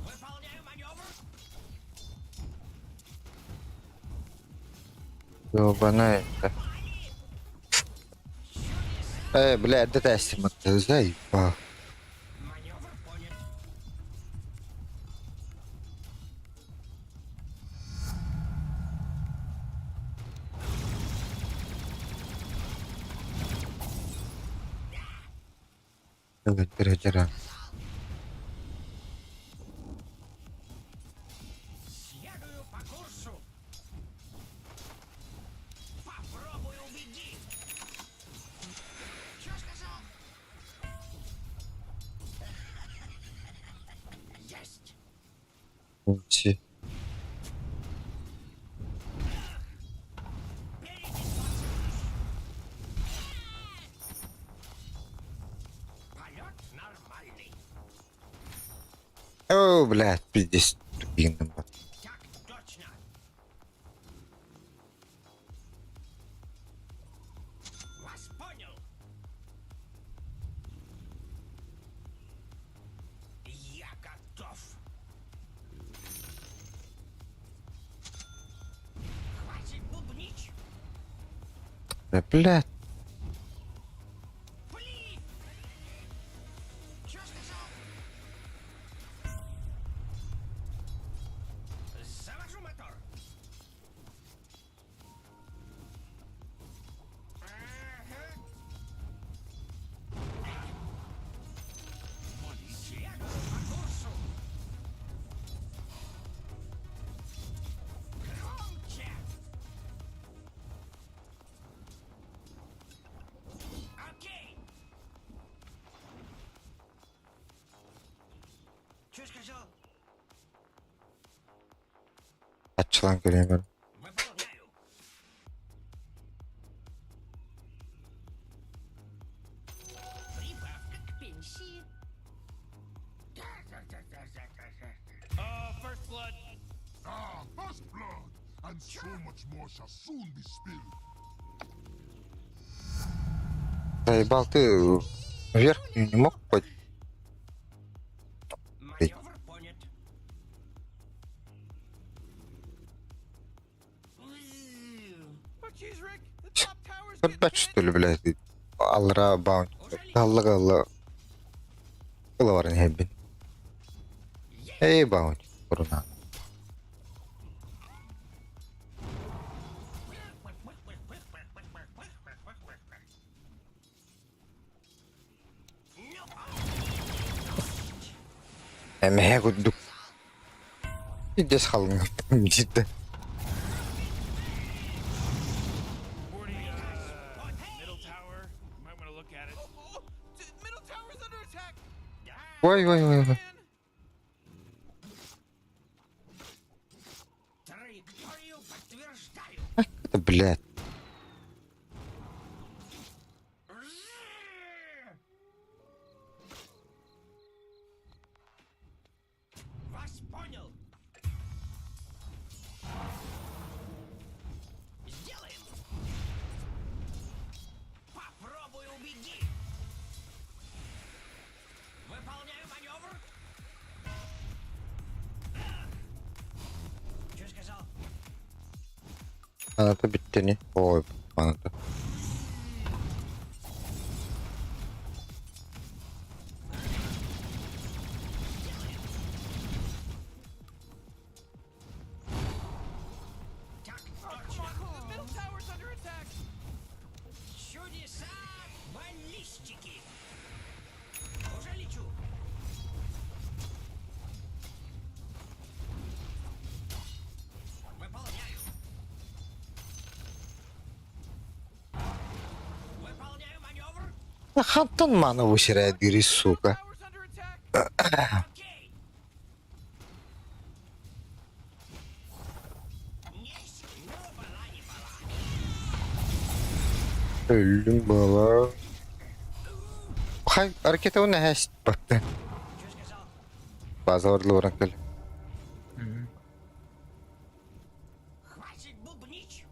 Выполняю маневр. Ёбаная. Блядь, да тестим это, заебал. Маневр понят. Давай, передирай. Следую по курсу. Попробуй убеги. Чё сказал? Есть. Уйти. Полет нормальный. О, блядь, 50 турбинным. Так точно. Вас понял. Я готов. Хватит бубнить. Да, блядь. Пли. Чё сказал? Завожу мотор. Ага. Следую по курсу. Громче. Окей. Чё сказал? Açılan göremiyorum. Выполняю. Прибавка к пенсии. Oh, first blood. Ah, first blood, and so much more shall soon be spilled. Заебал ты вверх не мог хоть? Маневр понят. Oh, jeez, Rick. The top tower's getting Подбать что ли, блядь? Алра баунт. Галла. Было варен хеббин. Эй, баунт. Куруна. Эмэ гудук. Идес халын. Cidden. middle tower. Might want to look at it. Oh, middle tower's under attack. Ой. Траекторию подтверждаю. Это, блядь. Вас понял. Сделаем. Попробуй убеги. Выполняю маневр. Что сказал? Anlatı bitti ne? Oy anlatı. Так Oh, точно. come on. The middle tower's under attack. Чудеса баллистики. Уже лечу. Выполняю. Выполняю маневр. Хантон мана высирает, говорит, сука. Tower's under attack. Окей. Öldüm baba. Hay harekete o ne hast baktı. Bazı orada olarak öyle. Хватит бубнить!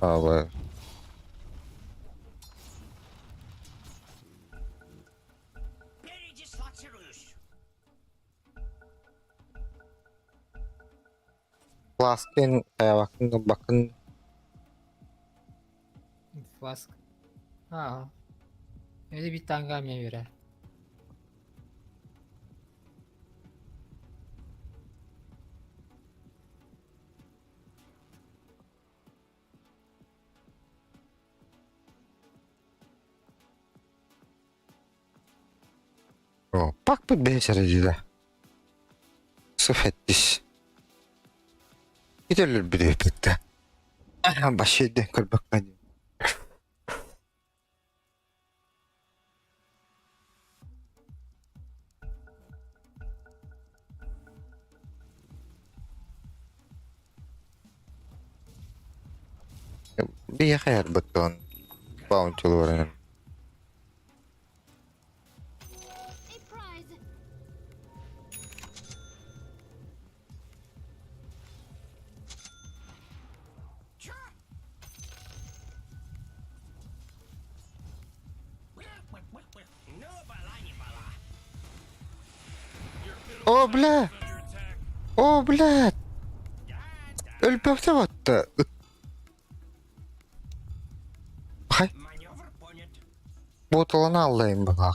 Abi. Передислоцируюсь! Flask'in bakın. Flask. Ha. Öyle bir tangamya göre. O, bak bu becerecide. Sıfettis. Giderler bir de hepette. Aha başıydı kır bakmayın. Bir hayal baton. Bounty olarak. Чё? Ну, была не была. O bля. O bля. Ölüp yapsa battı. Hay. Маневр понят. Bot olanı Allah'ım bak.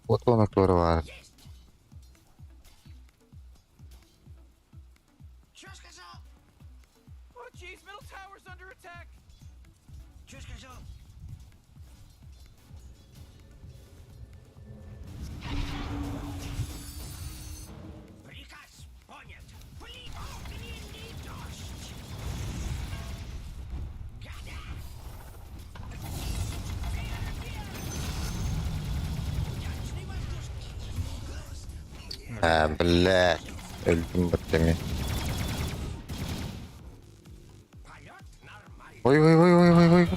Bot olanakları var. Есть! Чё сказал? Oh, jeez, middle tower's under attack. Чё сказал? Приказ понят. Блин, огненный дождь! Гада! Удачный воздушный! Ha bля. Öldüm battım. Полет нормальный. Ой.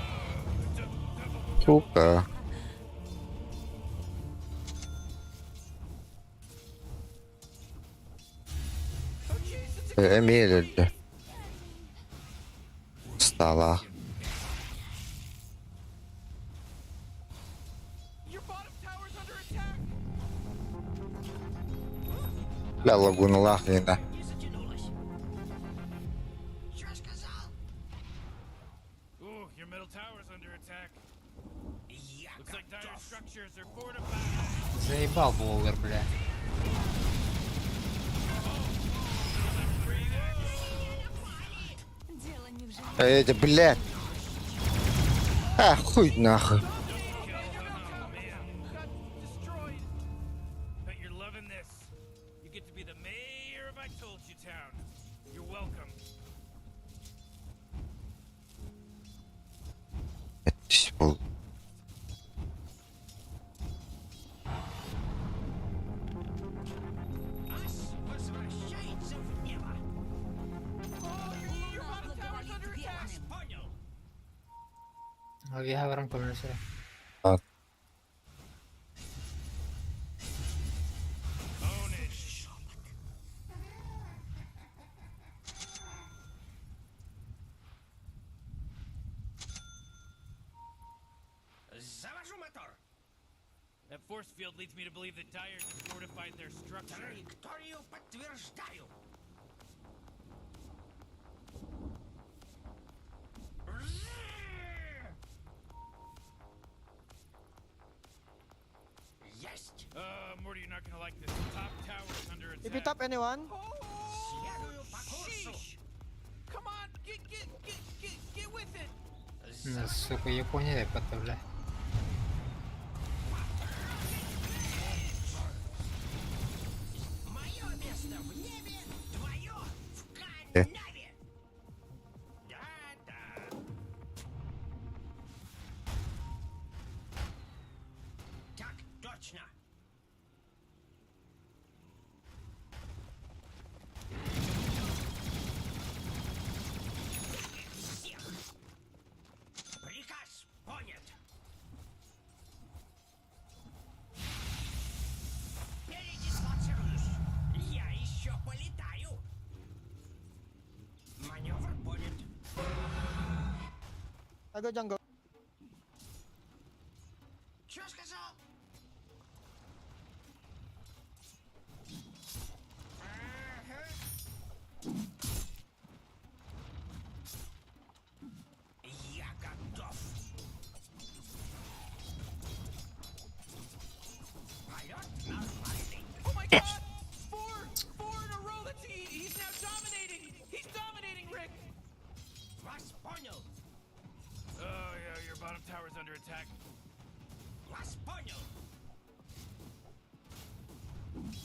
Сука. Emir öldü. Stala. Your bottom tower's under attack. La лагуна лахнина. Не затянулось. Чё сказал? Ooh, your middle tower's under attack. Я Looks like dire готов. structures are fortified. Заебал Блоуэр, бля. Это, блядь. А, хуй нахуй. Got destroyed. Bet you're loving this. You get to be the mayor of I Told You Town. You're welcome. Yetiş bul. Ас возвращается в небо. Your bottom tower's under attack. Понял. Había orang con eso. Own it. Завожу мотор. That force field leads me to believe that Dire fortified their structure. Траекторию подтверждаю. Есть. Morty, you're not gonna like this. Top tower's under attack. If you tap anyone, Следую по курсу. Sheesh. Come on, get with it. Ну, сука, Япония, это, бля. Мое место в небе, твое в Э? канаве. Да. Так точно. Чё сказал? Я готов. Полет нормальный. Oh my god! Four in a row. He's now dominating. He's dominating, Rick. Вас понял. Oh yeah, your bottom tower's under attack. Вас понял.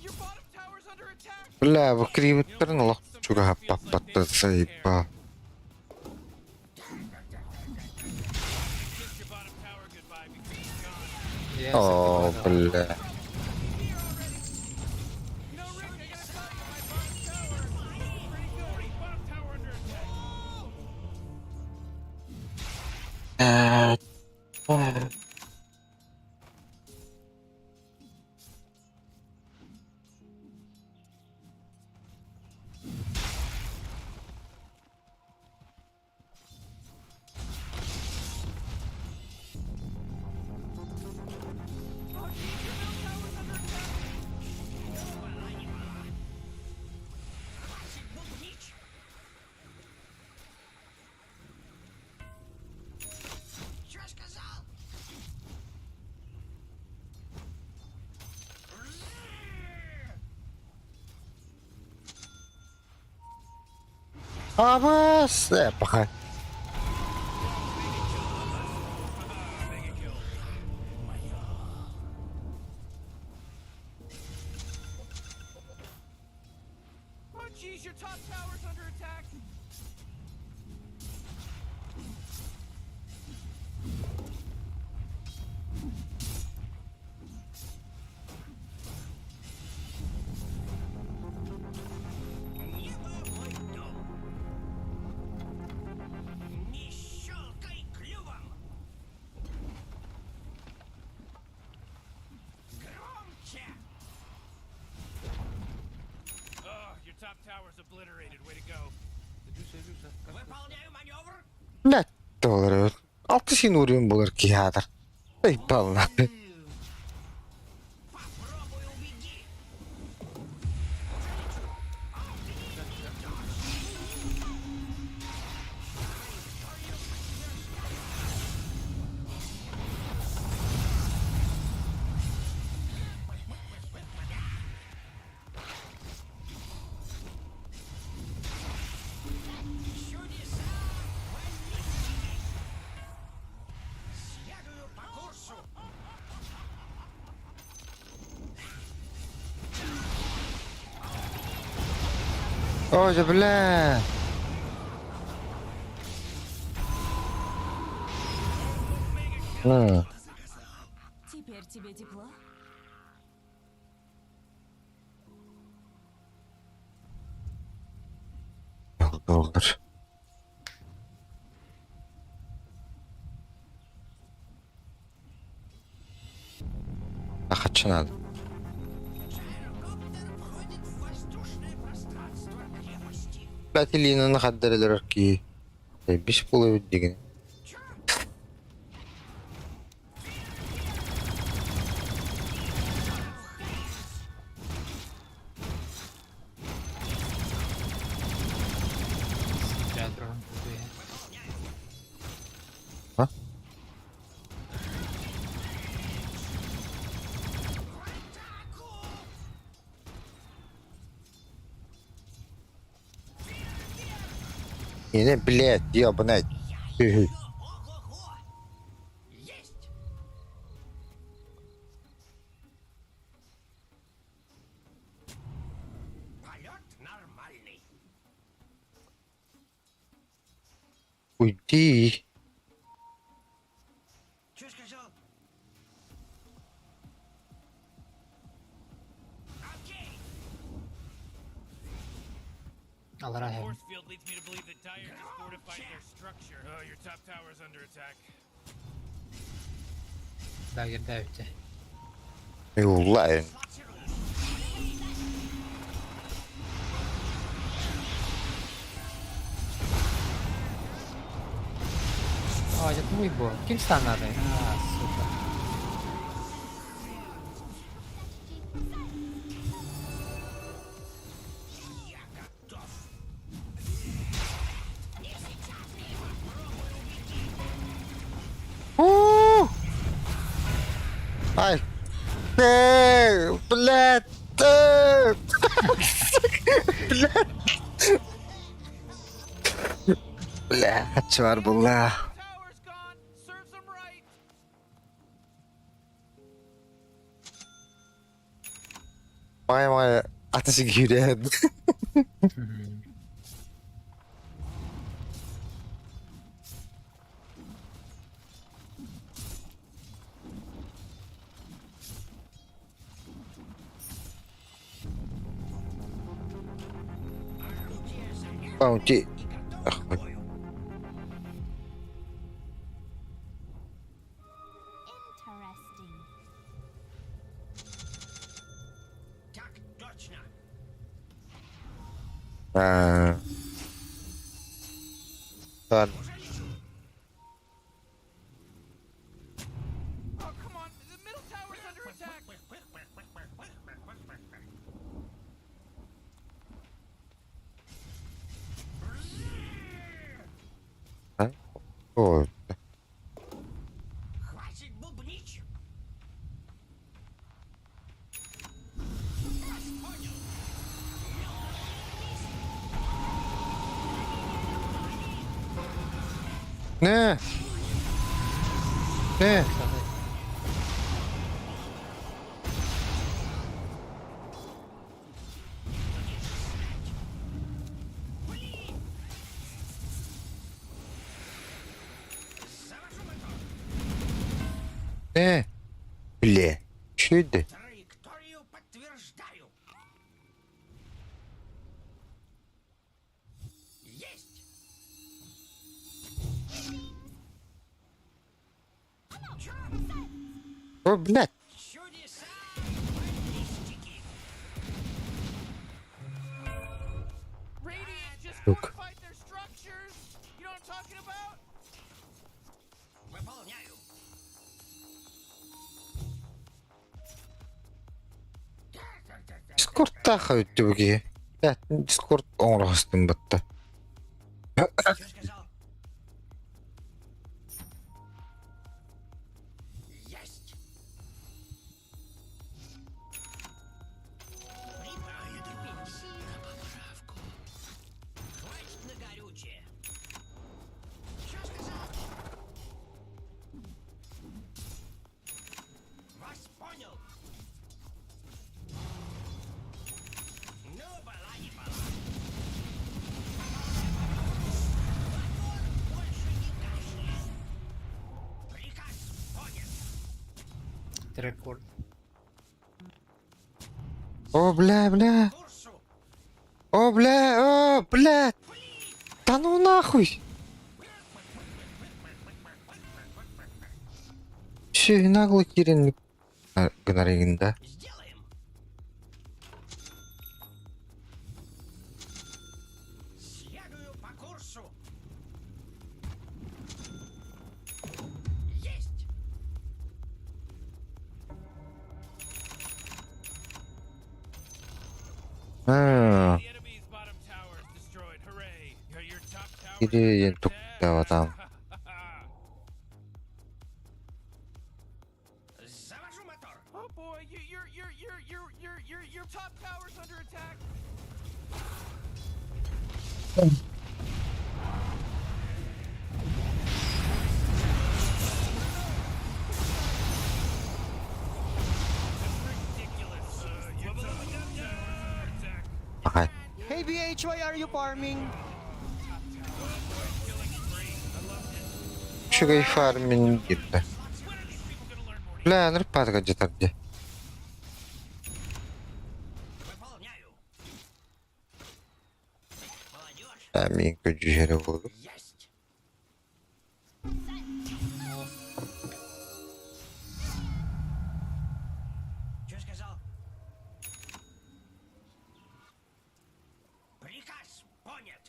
Your bottom tower's under attack. Бля, ви крів відвернуло. Чуга папа, та заїба. Kiss your bottom tower goodbye because he's gone. Є, О, це правда. бля. No, Rick, I gotta tell you, my bottom tower is pretty good. Bottom tower under attack. Чё сказал? Ama sepaka. Oh jeez, your top tower's under attack. Небо мой дом. Не щелкай клювом. Громче. Oh, your top tower's obliterated. Way to go. Выполняю маневр. Ne doğru. 6000 vuruyorum bulur ki yadır. Ey balına. Попробуй убеги. Чудеса воистине. Следую по курсу. Oca bля. Hı. Теперь тебе тепло? Doldur. Ахача надо. Аэрокоптер входит в воздушное пространство крепости. Блять, Илина нахаддырылыр ки. Биш болу деген. Театром будує. А? Yine блять, ёбаный. Ого-го! Есть! Полет нормальный. Уйди. Чё сказал? Окей! Алрагем. Force field leads me to believe that Dire has fortified their structure. Oh, your top tower's under attack. Дагер давите. Юлайн. А, это мой был. Кильстан надо. А, сука. У! Ай! Блядь! Блядь! Блядь, чувар была. Tower's gone. Serves him right. Май, ateşi giriyordu. Bounty. Interesting. Так точно. Ладно. Oh, come on. The middle tower's under attack. Ой. Хватит бубнить. Ne? Ne? Ne? Бля. Что это? Траекторию подтверждаю. Есть. О, блядь. Чудеса баллистики. Radiant just Look. fortified their structures. You know what I'm talking about? Выполняю. Discord тахают тюги. Блядь, Discord оңрастым бітті. Что сказал? Есть. Прибавит бензин на поправку. Хватит на горючее. Что сказал? Вас понял. Ну, была не была. Больше не кашляй. Приказ понят. Рекорд. О, бля. Курсу. О, блядь. Да ну нахуй. Че, наглый Кирин гоноригин, да? Сделаем. Следую по курсу. Есть. А, The enemy's bottom tower is destroyed. Hooray. Your top tower. Кирин туктава там. Завожу мотор. Oh boy, your top tower's under attack. Ridiculous. Your top tower's under attack. Ага. Hey BH, why are you farming? Шугай фармин гитта. Бля, нырпатка где-то где. Выполняю. Молодежь. Аминка джере буду. Есть. Что сказал? Приказ понят.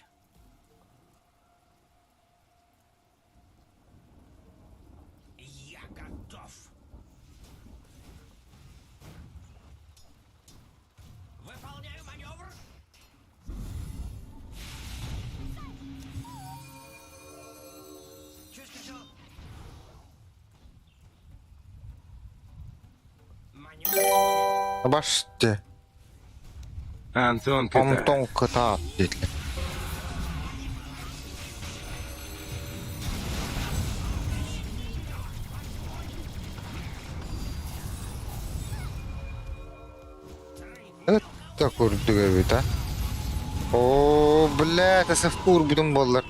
Баште. Антон Антон кыта дейді. Это курдуга бит, а? О, блядь, это кур будем боллар.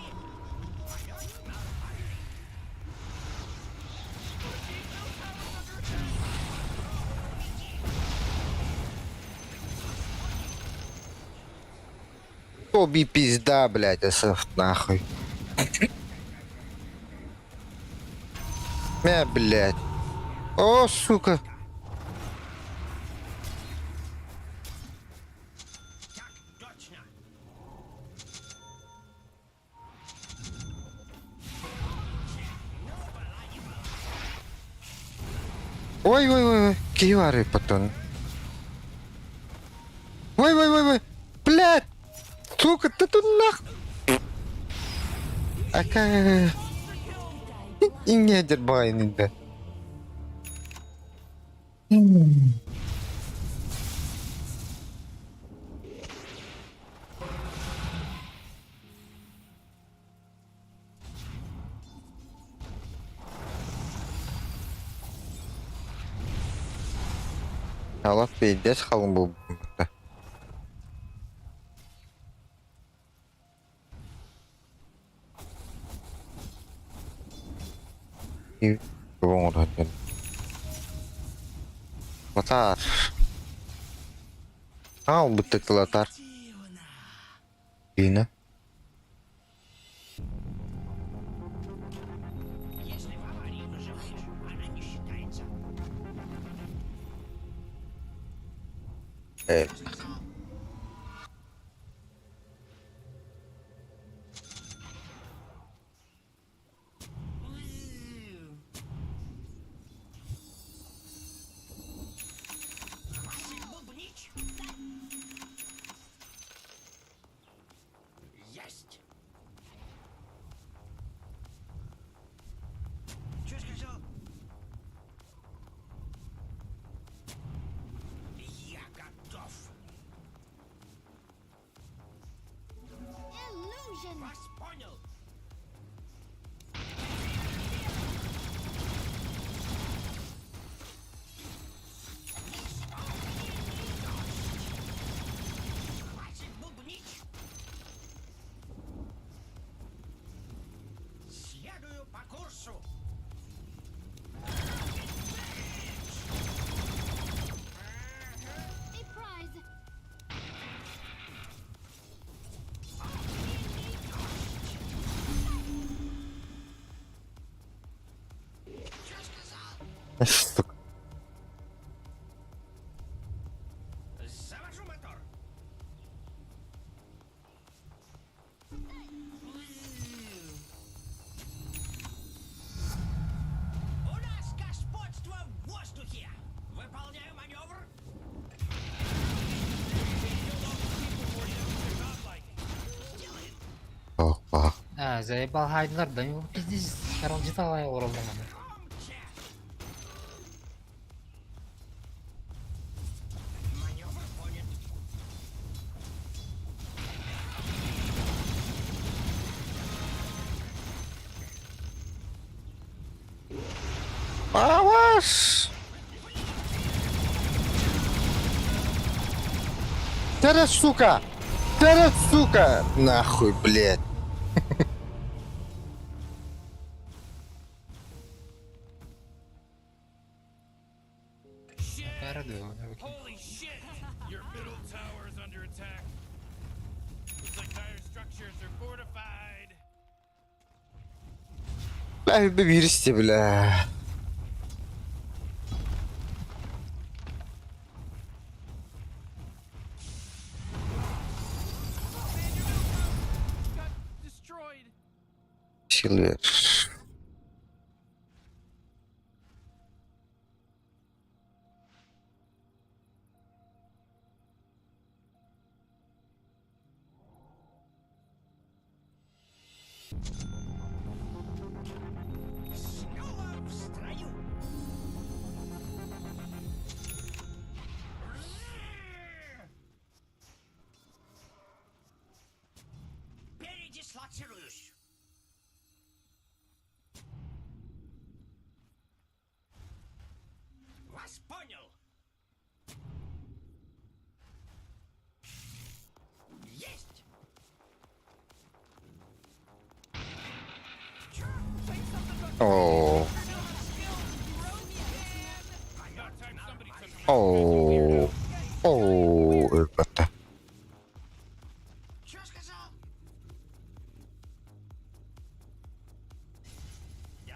Тоби пизда, блядь, СФ нахуй. Блядь. О, сука. Ой, кивары потом. Ой, блядь. Сука, ты тут нах. Ака. И не дербай нигде. Allah peydes kalın bu. İyi, bu oradan. Latar. Al bıtık latar. Yine. Если в аварии выживаешь, она не считается. Evet. Хватит бубнить. Есть. Чё сказал? Я готов. Вас понял. Хватит бубнить. Следую по курсу. Сука. Завожу мотор. У нас господство в воздухе. Выполняю маневр. Опа. А, заебал Хайдлер, да его пиздец. Короче, детала его ровно. Маневр понят. Аваш! Teraz, сука! Teraz, сука! Нахуй, блядь. Holy shit! Your middle tower is under attack. Looks like dire structures are fortified. Бля, вирісти, бля. Got destroyed. Силвер. Снова в строю. Телепортируюсь. Вас понял. Есть. О. О. О. Это. Чё сказал? Да.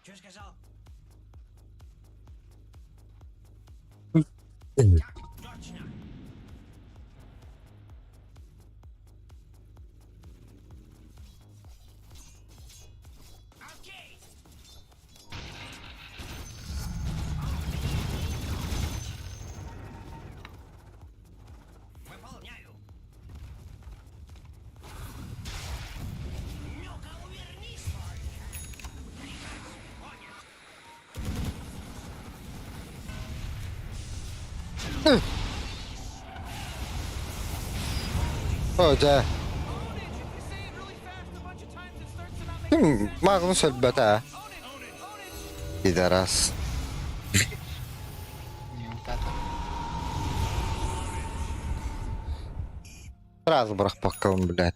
Чё сказал? Так точно. Окей. Выполняю. Ну-ка, увернись. Понят. О, да. Магнус эльбета. Пидорас. Не вот это. Разбрах пока он, блядь.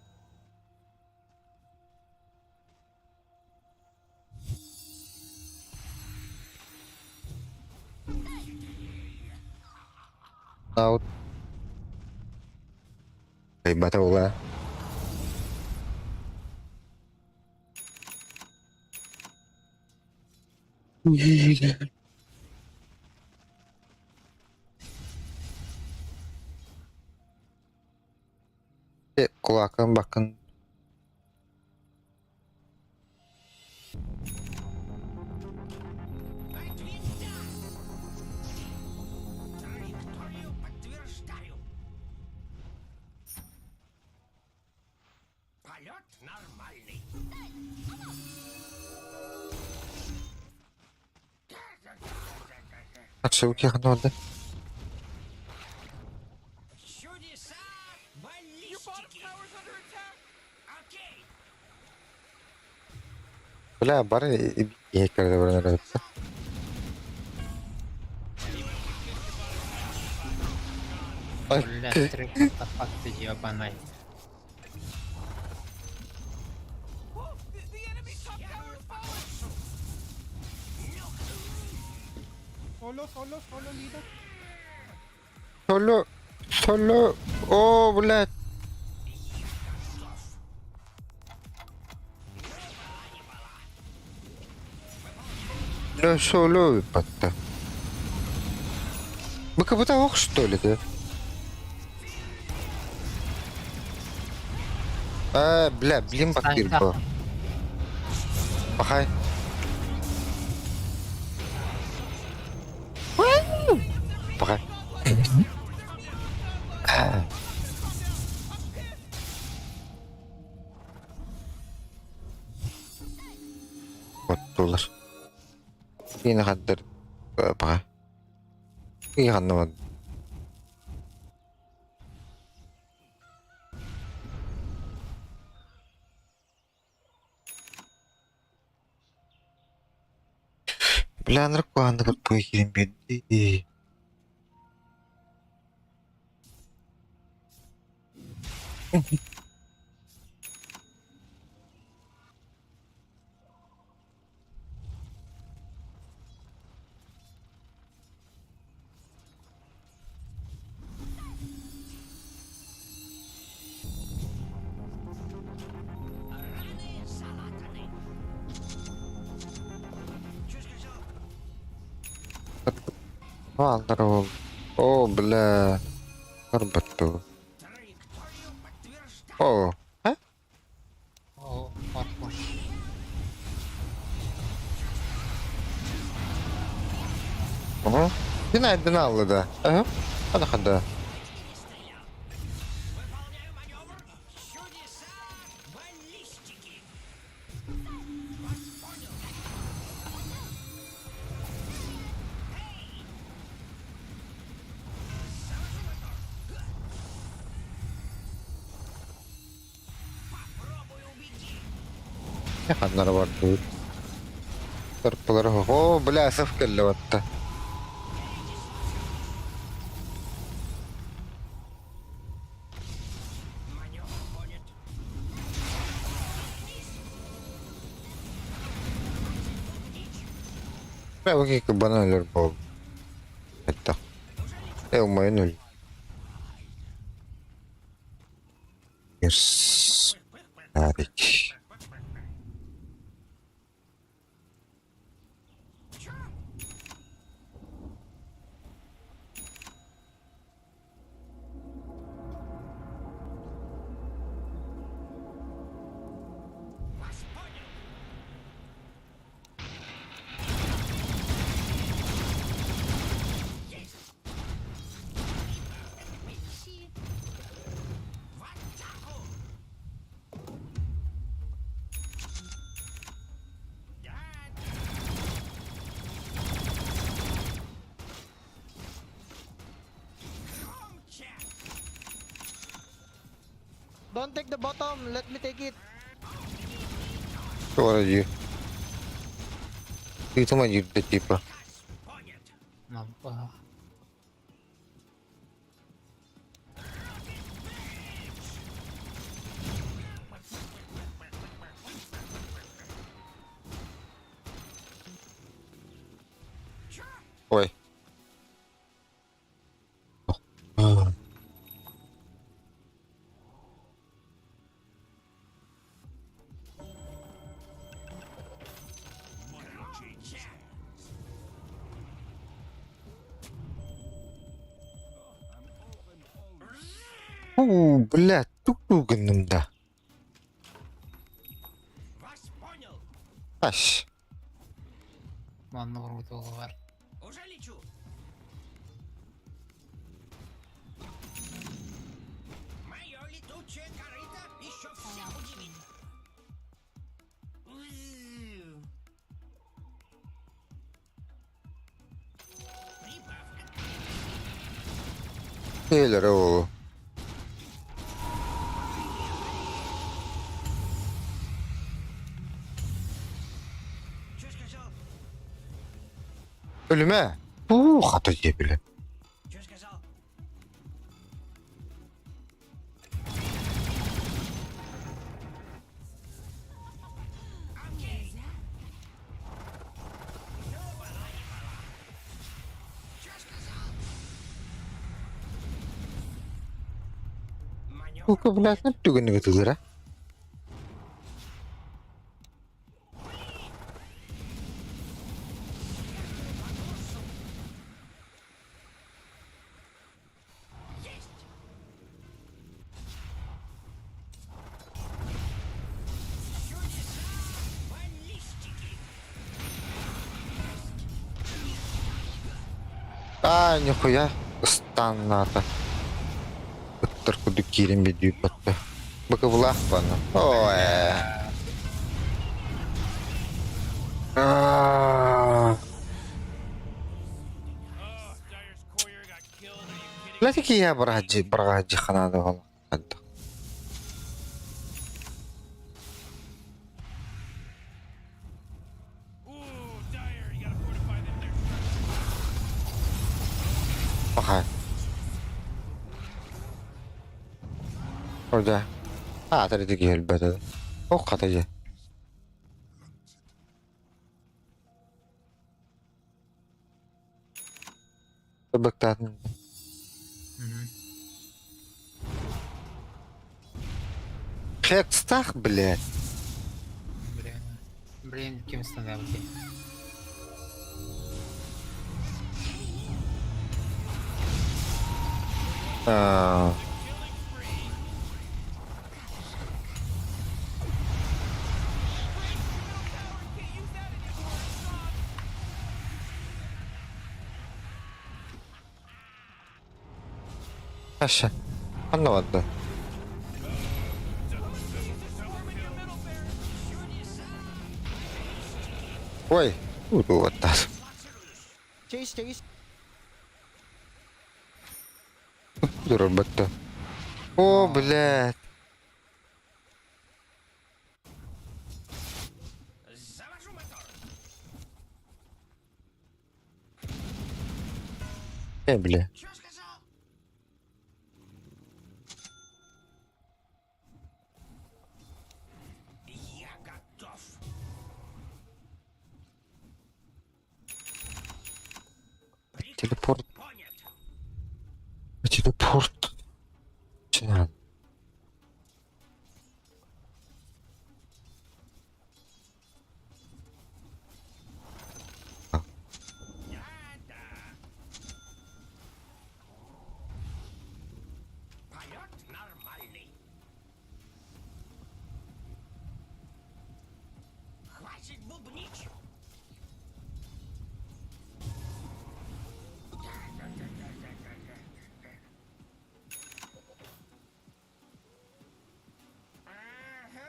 Out. Эльбета ула. Kulakın bakın. Траекторию подтверждаю. Полет нормальный. Отшивки гноды. Чудеса баллистики. Окей. Бля, бары и когда нравится. Бля, три артефакты ебаный. Соло. О, блядь. Да соло, патта. Мы как будто ох, что ли, да? Бля, блин, бакир был. Пахай. Пахай. Вот тулар. Yine kadar pahai. İyi anlamadım. Бля, нормально как поехали беды. Раны залатаны. Чё сказал? Валдоров. О, бля. Арбату. Траекторию подтверждаю. О, а? О, фарфор. Ага. Динай динал, да. Ага. Хада хада. Выполняю маневр. Чудеса баллистики. Вас понял. Yakanlara vardı. Tırpıları o bля saf kelle vatta. Ben bakayım ki bana ölür bu. Hatta. Umayın ölür. Yes. Hariç. Don't take the bottom, let me take it. Что ради? Ты там один типа. Nampak. Ой. Бля, тук önümde. Аш. Mana vurdu var. Уже лечу. Мое летучее корыто еще всех удивит. Прибавка. Gelir oğlu. Что сказал? Ölüme. Hata diye bile. Что сказал? Kuka blast na tugan na gatulira. А, нихуя. Станната. Только дукирим бедю потом. Баковлах пана. Ой. Oh, Dyer's courier got killed. Are you kidding? لا تكي يا براجي خنادة والله. Ooh, Dyer, you gotta fortify them there. Ага. Orada. ترى تجي البلد. أوقات تجي. تبكتات. خيك تستقبل. Блин, кем становился? Aşağı. Anlamadım. Ой, вот так. Chase. Дура-бата. О, блядь. Бля. Чё сказал? Я готов. Телепорт. Понят. Телепорт. Че? Полет нормальный. Хватит бубнить. Ага.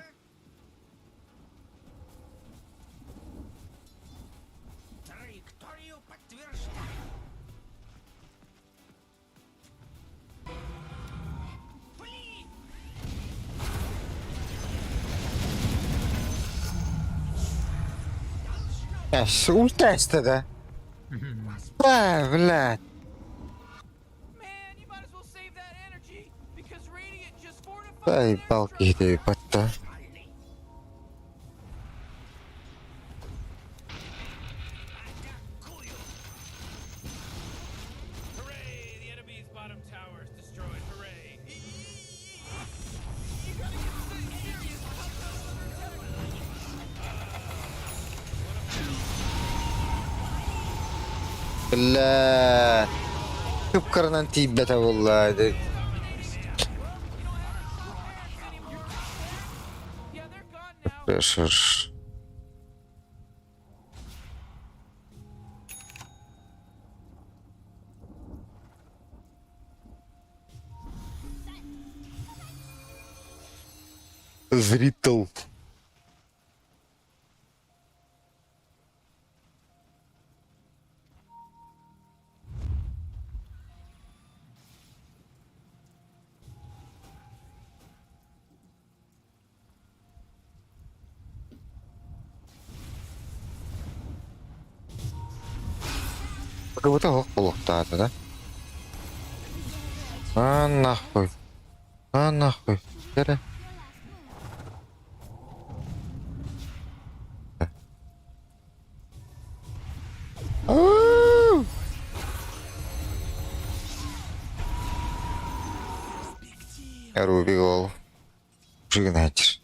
Траекторию подтверждаю. Блин! Ультаста, да? А, блядь. Man, you might as well save that energy because Radiant just fortified Дай an палки airstrike. этой пота. Hooray! The enemy's bottom tower is destroyed. Hooray! You gotta get serious. Top tower's under attack. لا تذكرنا انتي بتا والله Yeah, they're gone now. بريشر зритель. Как будто лохта-то, да? А нахуй. А нахуй. Серый. Ау! Руби гол. Жигнатишь.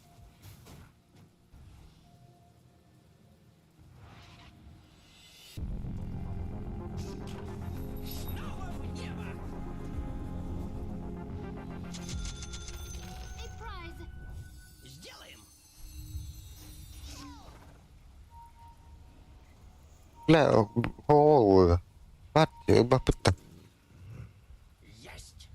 Сделаем. Бля, гол. Мать, бапыта. Есть.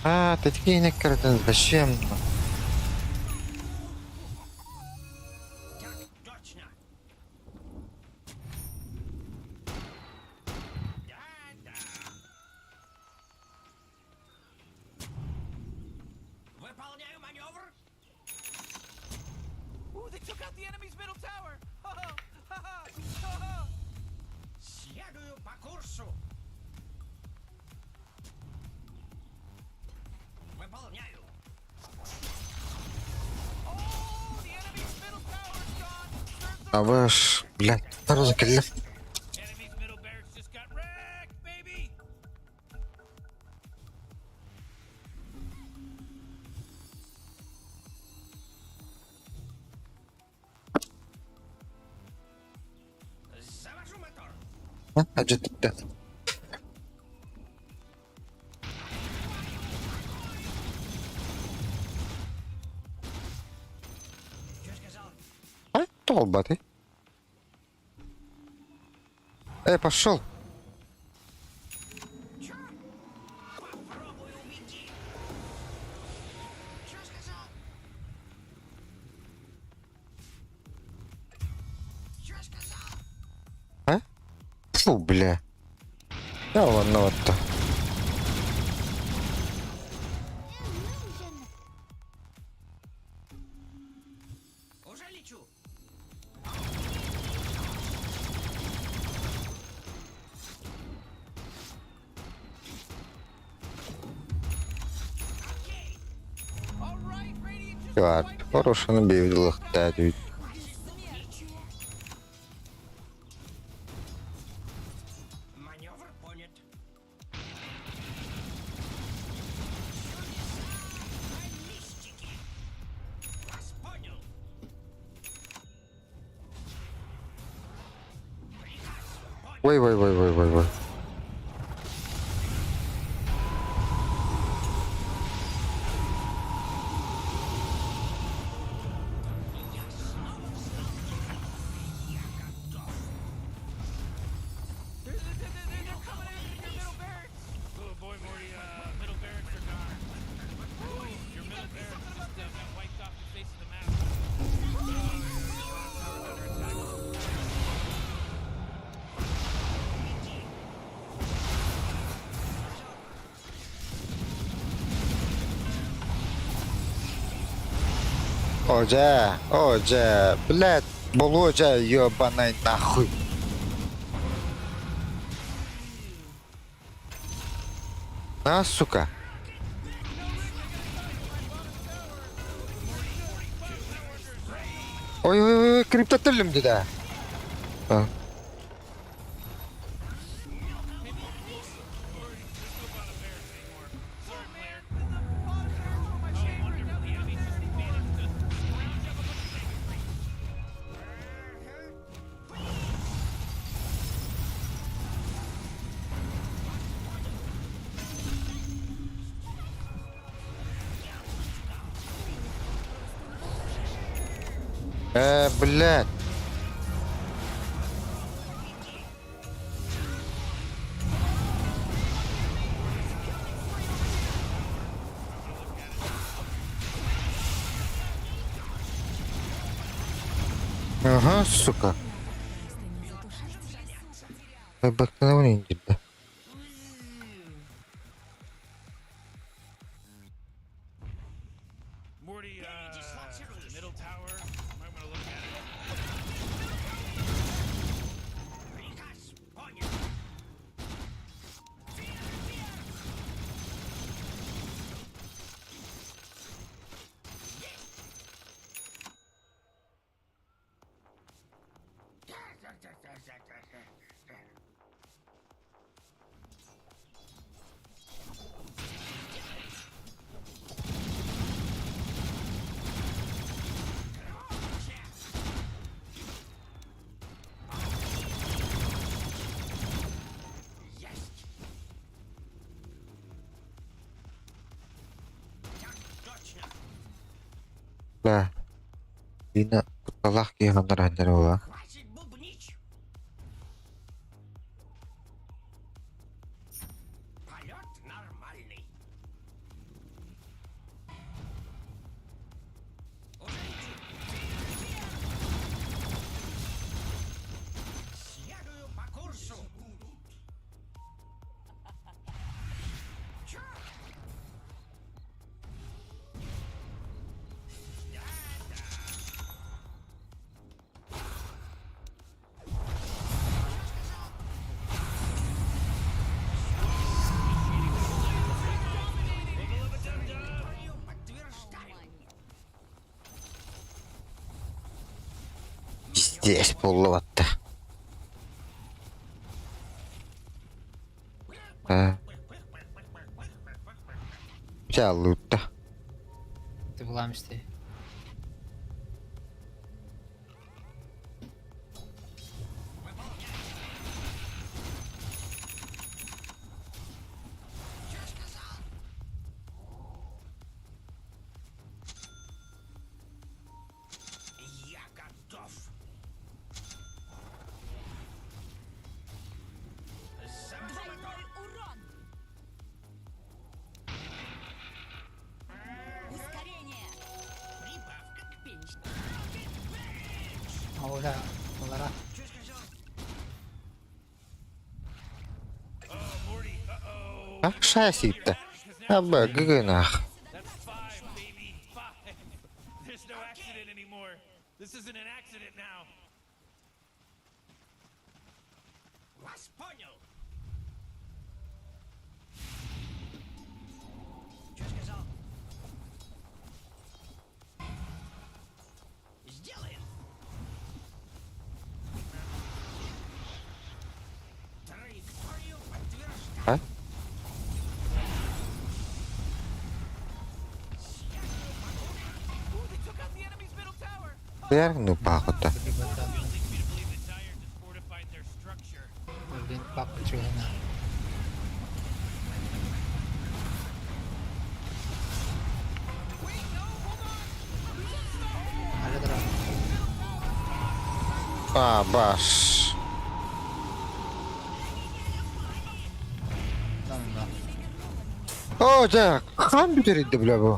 А, ты такие не картин, зачем? Так точно. Да. Выполняю маневр. Ooh, they took out the enemy's middle tower. Ha ha ha ha ha. Следую по курсу. Выполняю. Oh, the enemy's middle tower is gone. Serves А вы ж, блядь, сразу килли. Enemy's middle barracks just got wrecked, baby. Завожу мотор. А что ты, да? Что сказал? А, толба ты. Пошел. Чё? Попробуй убеги. Что сказал? Что сказал? А? Фу, бля. Да ладно, вот-то. Уже лечу. Клад. Хорошо набив лохтать. Маневр понят. Мистики. Вас понял. Ой. They're coming in your middle barracks. Oh boy, Morty, middle barracks are gone. Ooh, your middle barracks just got wiped off the face of the map. Oh, your bottom tower's under attack. Оджа, блядь, Болоджа, ёбаный нахуй. А, сука. Ой, криптотелем да. А. Блядь. Ага, сука. Обыкновенный индит, да. Morty, middle tower. Might want to look at it. Приказ понял. Есть. Так точно. Да. Вина куталах кигандар ханжарова. Хватит бубнить. Полет нормальный. Уже летит. Следую по курсу. Чё? Подтверждаю. Здесь полота. Вся лута. Ти в ламсті. Я готов. Двойной урон! Ускорение! Прибавка к пенсии. Оля, Олара. Чё сказал? Oh, Morty, uh-oh. А шасит-то. Аба, гынах. That's 5, baby. 5. There's no accident anymore. This isn't an accident now. Вас понял. Чё сказал? Biar nupa ako to. Pelibatan Leads me to believe the Dire just fortified their structure. Golden Pack itsura na. Ala tara. Ah, bas. Tamam ba? Oh, Jack. Kan bitirdi bile bu.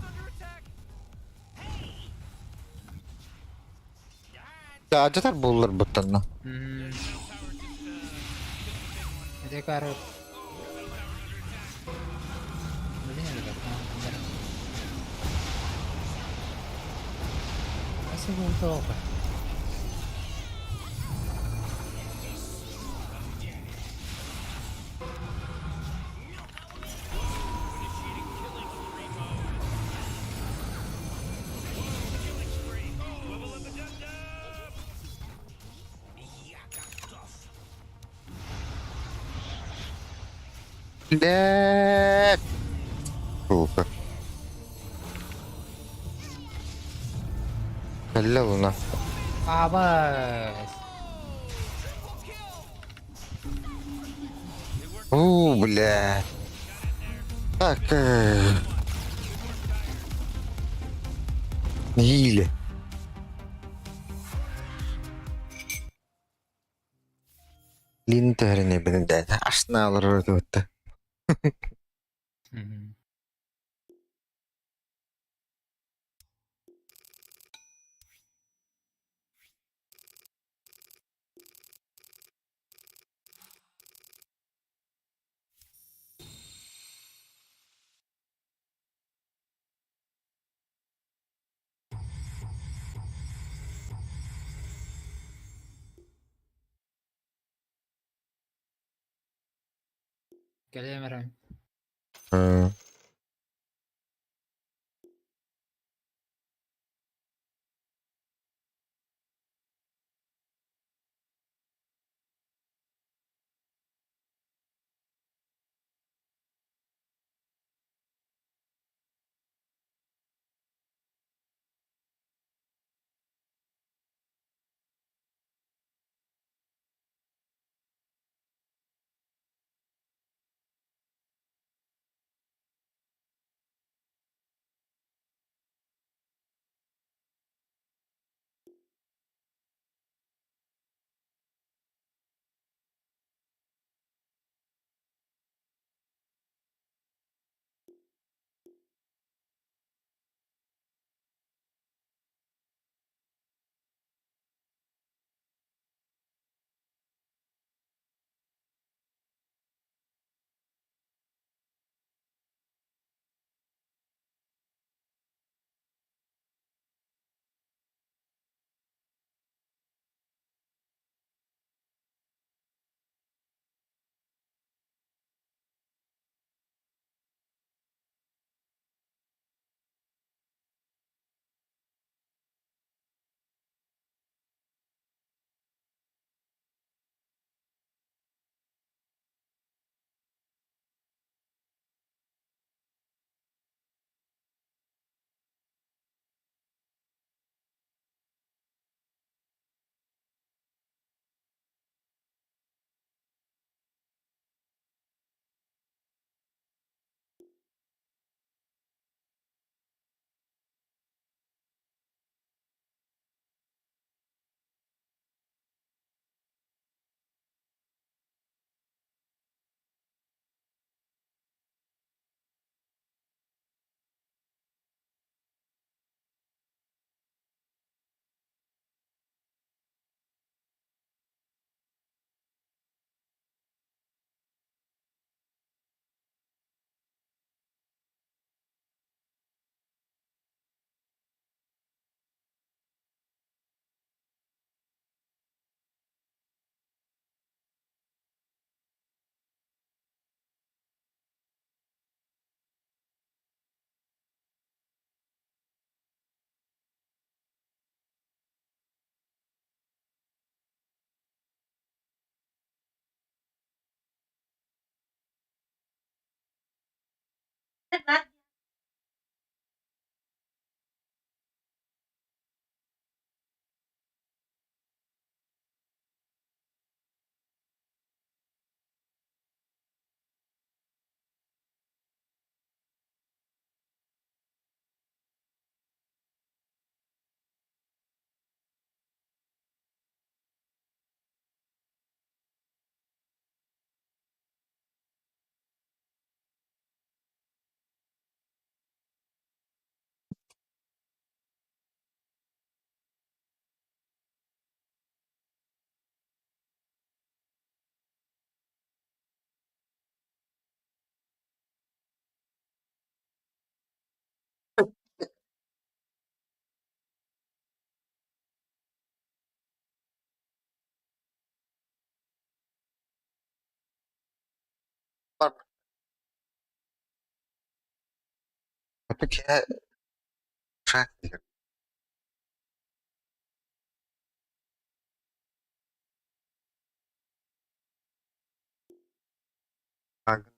Ya acılar bulur butanla. Ito yung karot. Bali niya lagat na. Tanda. Kasi bunto ako pa. Let. Super. Hello na. Abas! Oh, блядь. Так. Hile. Linterni beni de aşna alır orada. Kaya marami. Hı. Peki ya uçak diyor. Kanka,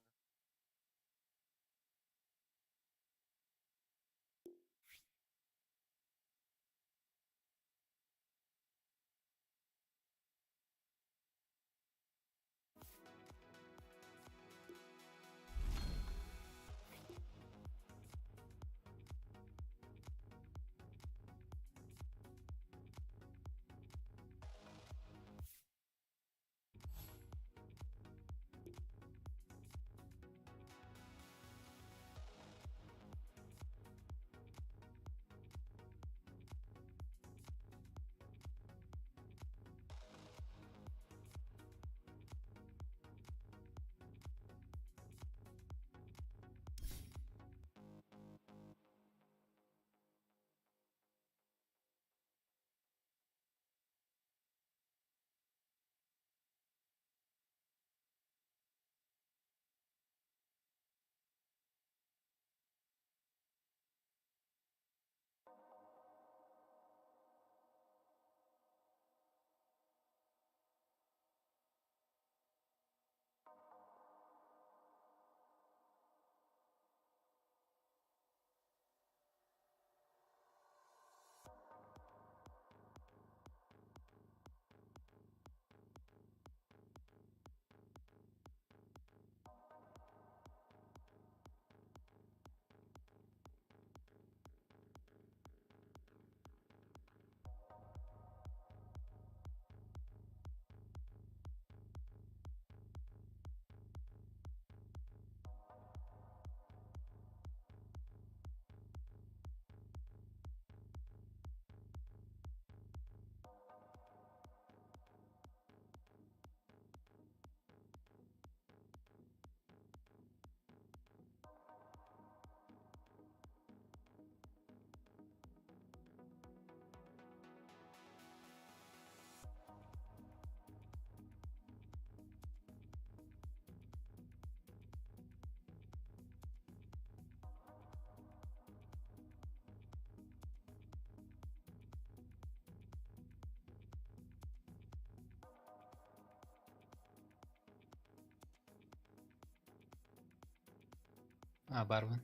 А, Барвин.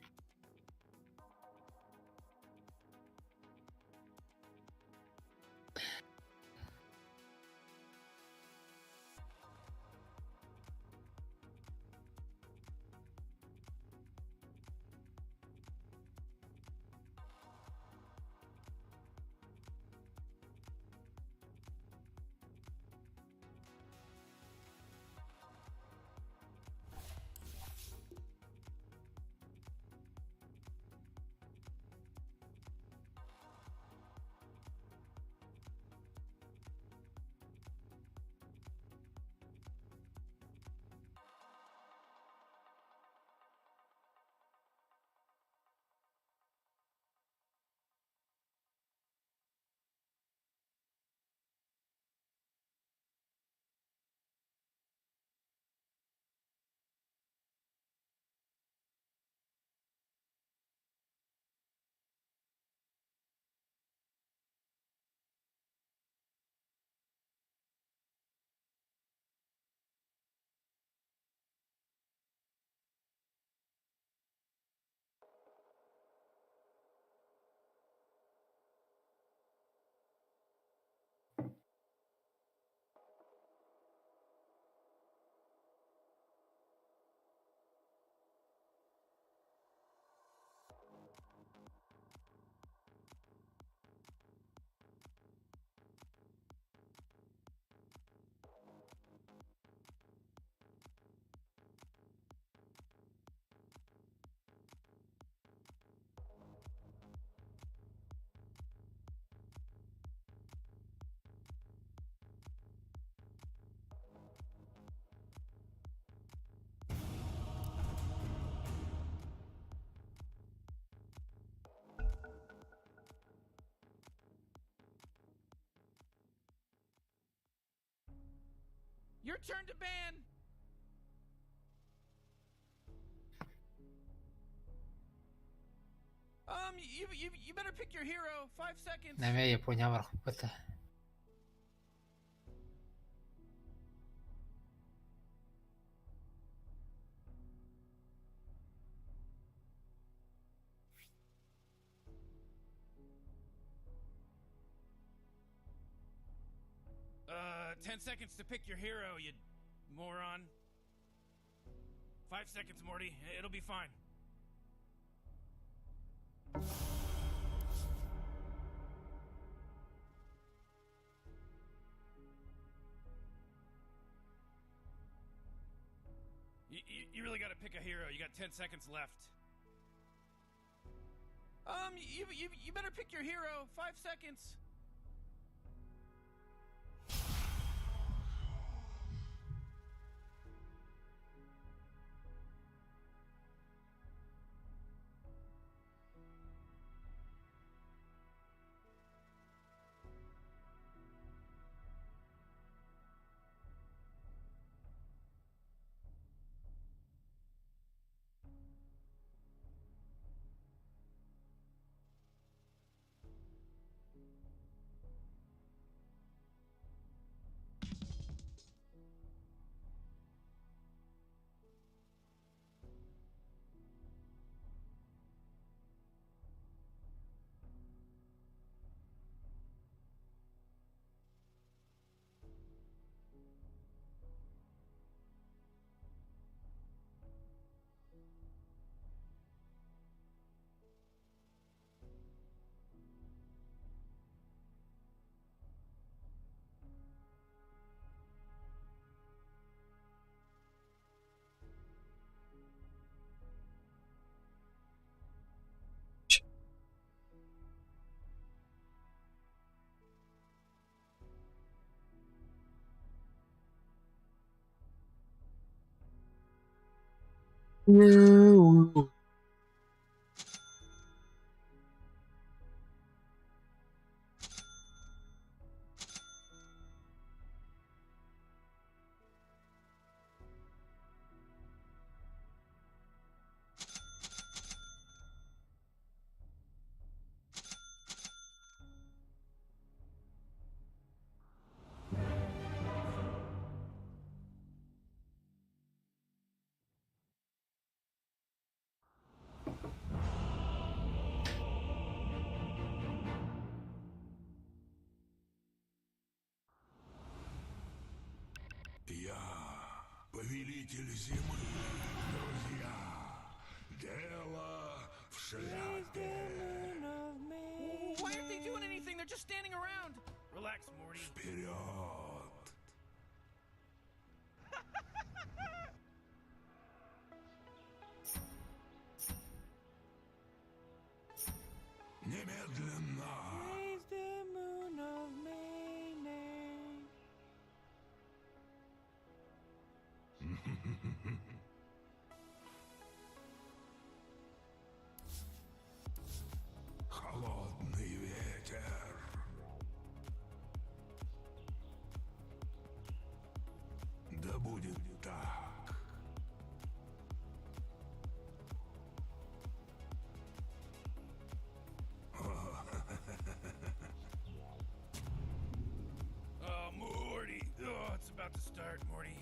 Your turn to ban. You better pick your hero. 5 seconds. Neme Япония var kupete. Uh, 10 seconds to pick your hero, you moron. 5 seconds, Morty. It'll be fine. You really gotta pick a hero. You got 10 seconds left. You better pick your hero. 5 seconds. Повелитель зимы, друзья. Дело в шляпе. Why aren't they doing anything? They're just standing around. Relax, Morty. Вперед. Немедленно. Холодный ветер. Да будет так. Oh, Morty. Oh, it's about to start, Morty.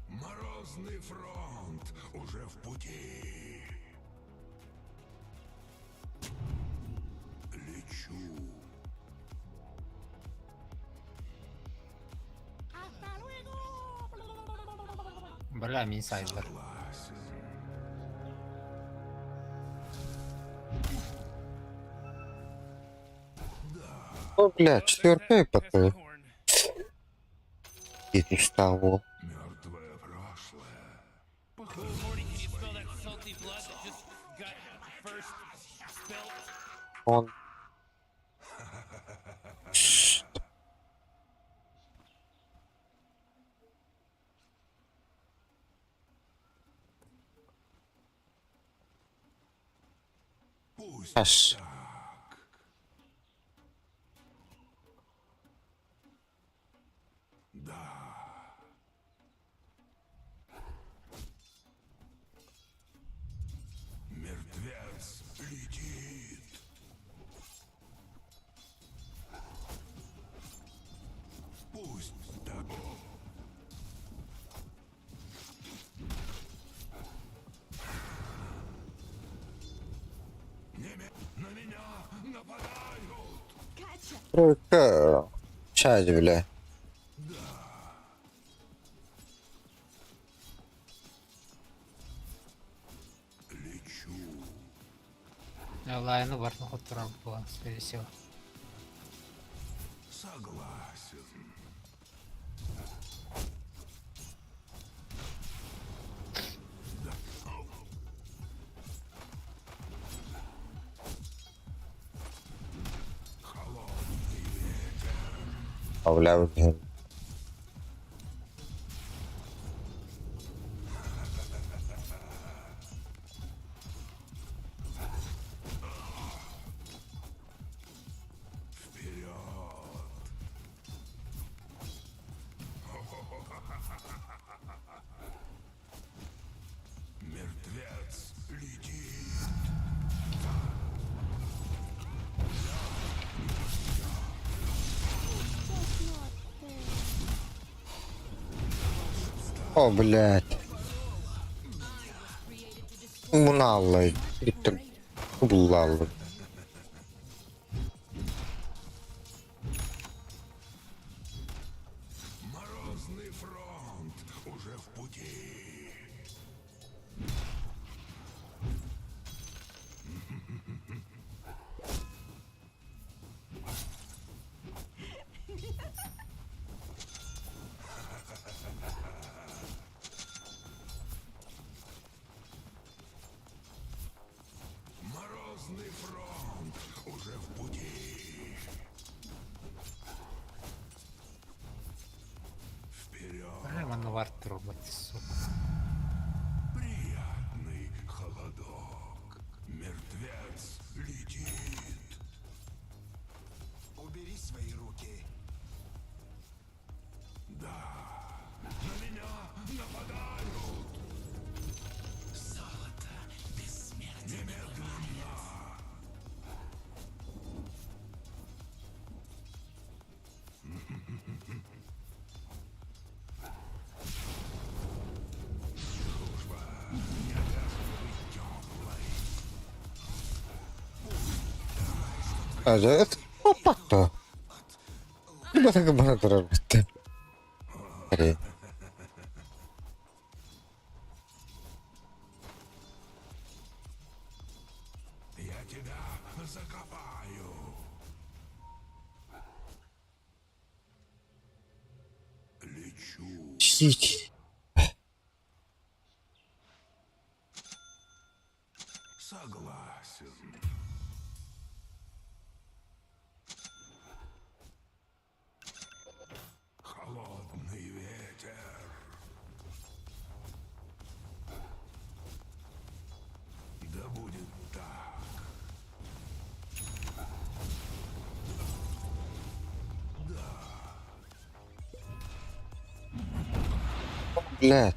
Морозный фронт уже в пути. Лечу. Бля, минсайдер. О, бля, 4 Pass the ПП. horn. И не стало. Мертвое прошлое. Oh, Morty, can you spell that salty blood that just got first spelled? Он. Пусть Аж. так. Да. Мертвец летит. Тройка. Чать, бля. Лайну варно утро было, скорее всего. Согласен. А бля, блин. Мертвец летит. О, блядь. Муналлай. Иттер. Буллаллай. Морозный фронт уже в пути. Морозный фронт уже в пути. Вперед! Прямо варт робити, сука. Приятный холодок. Мертвец летит. Убери свои руки. Да. На меня нападают. Золото бессмертия. Немедленно. А это опа-то. Куда так багато робити? Аре. Я тебя закопаю. Лечу. Сіть. Согласен. Холодный ветер. Да будет так. Блядь.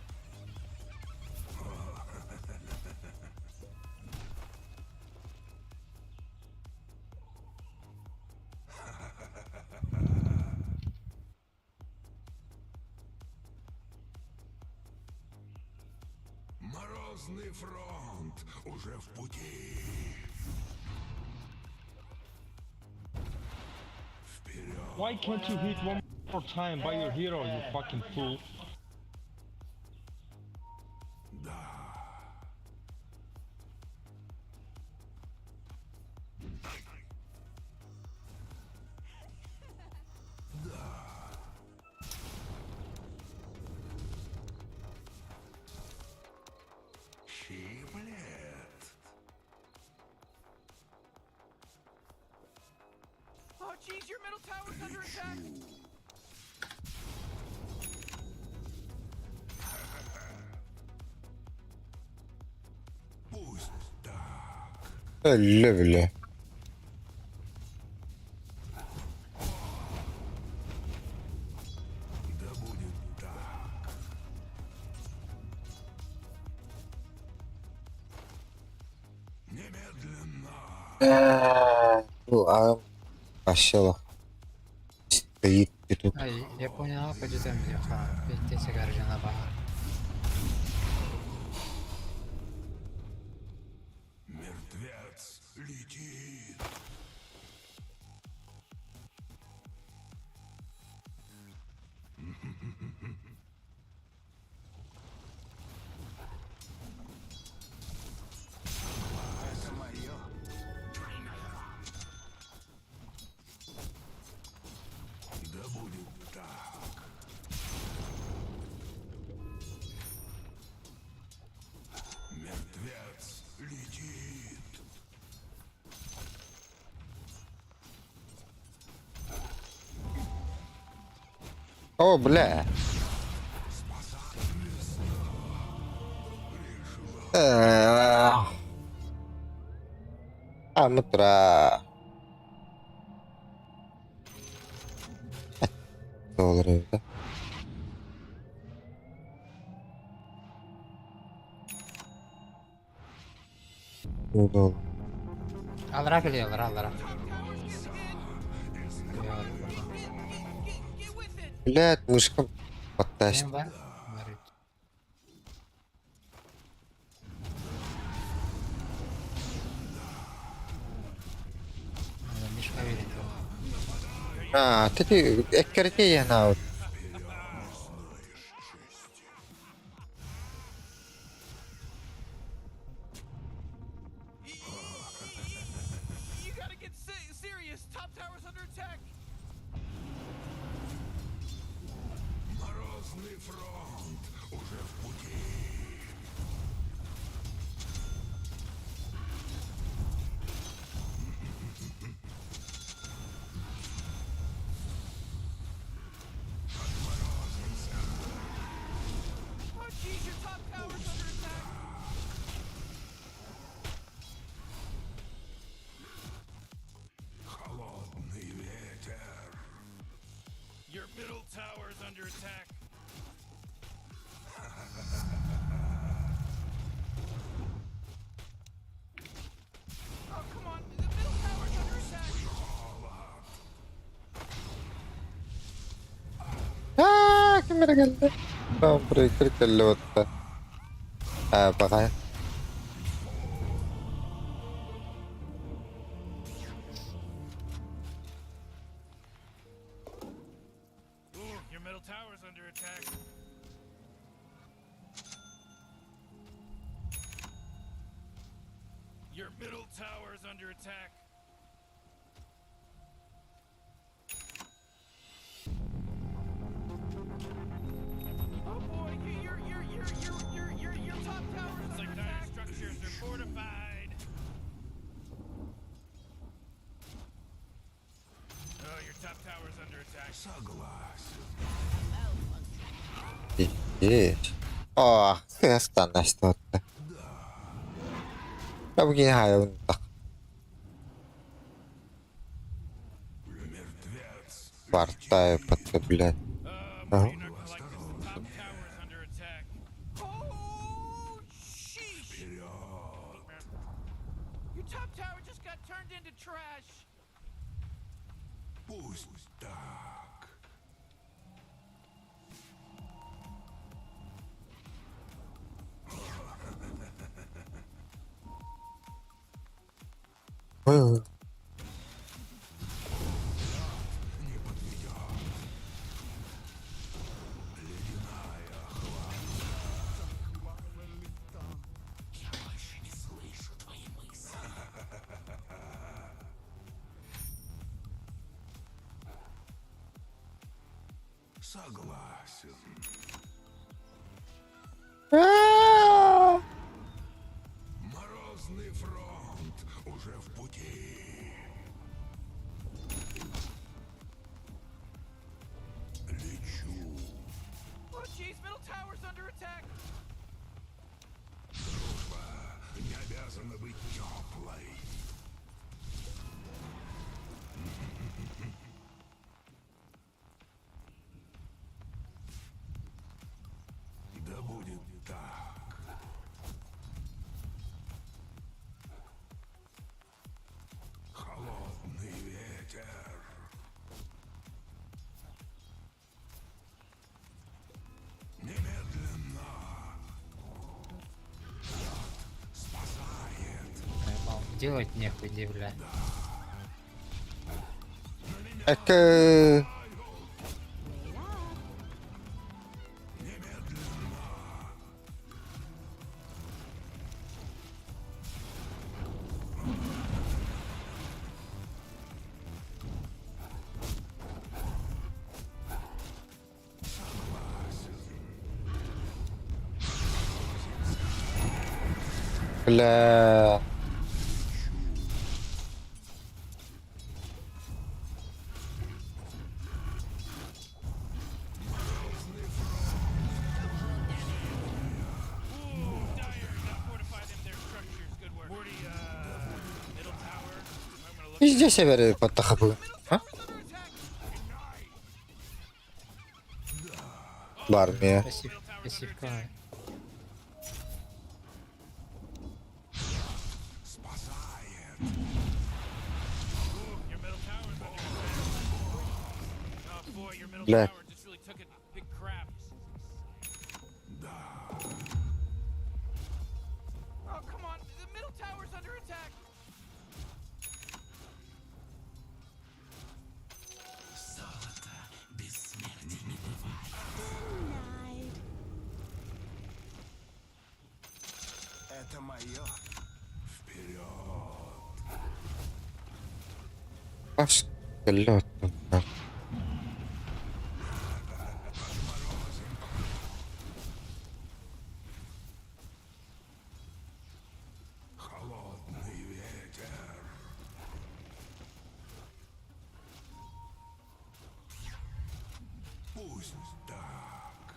Морозный фронт уже в пути. Вперед! Why can't you hit one more time by your hero, you fucking fool? Щиплет. Oh, jeez, your middle tower's under attack. Пусть так. Ля, бля. Да будет так. Немедленно. Пошел. Стоит и тут. Я понял, почему я пейте гаража на бар. Мертвец летит. О, бля. Мутра. Ne olur evde? Ne olur? Alır'a geliyorlar alır'a. Блядь, мышка подтащит. Benim var. Var. Мишка верит. Ты эккерте я на вот. You gotta get serious. Top tower's under attack. Oh, jeez, your top tower's under attack. Your middle tower's under attack. Oh, come on. The middle tower's under attack. Kamera geldi. Tamam buraya 40-50 battı. Bakayım. Ooh, your middle tower's under attack. Your middle tower's under attack. Oh boy, your top tower's under attack. Structures are fortified. Oh, your top tower's under attack. Есть. О, осталось что-то. Я бы не знаю, так. Портаю подкреплять. Marina Collector's top tower's under attack. Oh, sheesh! Your top tower just got turned into trash. Oh, jeez, middle tower's under attack. Делать нехуй, где, бля. Это... Бля... Везде северы подтахаплы. А? В армии. Пасівка. Your middle tower's under attack. Oh boy, your middle Бля. tower just really took a big crap. Oh, come on. The middle tower's under attack. Это мое. Вперед. Аж лёд. Холодный ветер. Пусть так.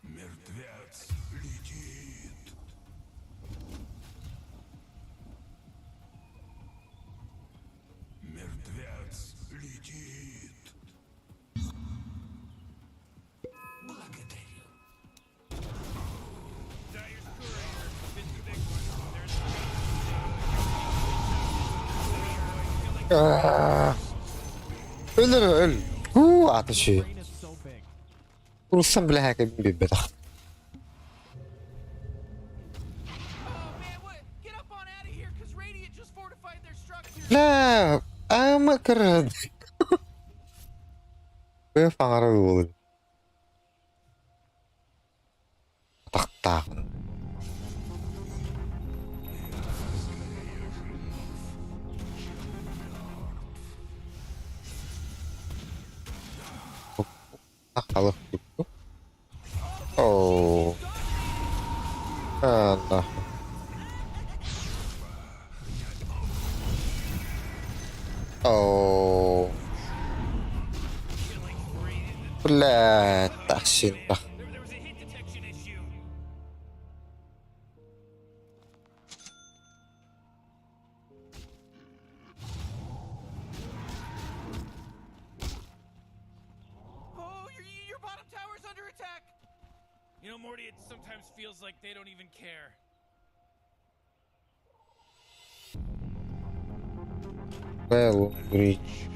Мертвец летит. Мертвец летит. Благодарю. Dyer's courier. Been the big one. There's Ölür öl. Ateşi. Vursam bile herkes bir bedel. Oh man, what? Get up on out of here, cause Radiant just fortified their structure. La, ama kırıldı. Böyle fanara olur. Tak tak. Bakalım. Oh. Allah. Oh. Bля, тащит. There was a hit detection issue. Oh, your bottom tower's under attack. You know, Morty, it sometimes feels like they don't even care. Well, reach.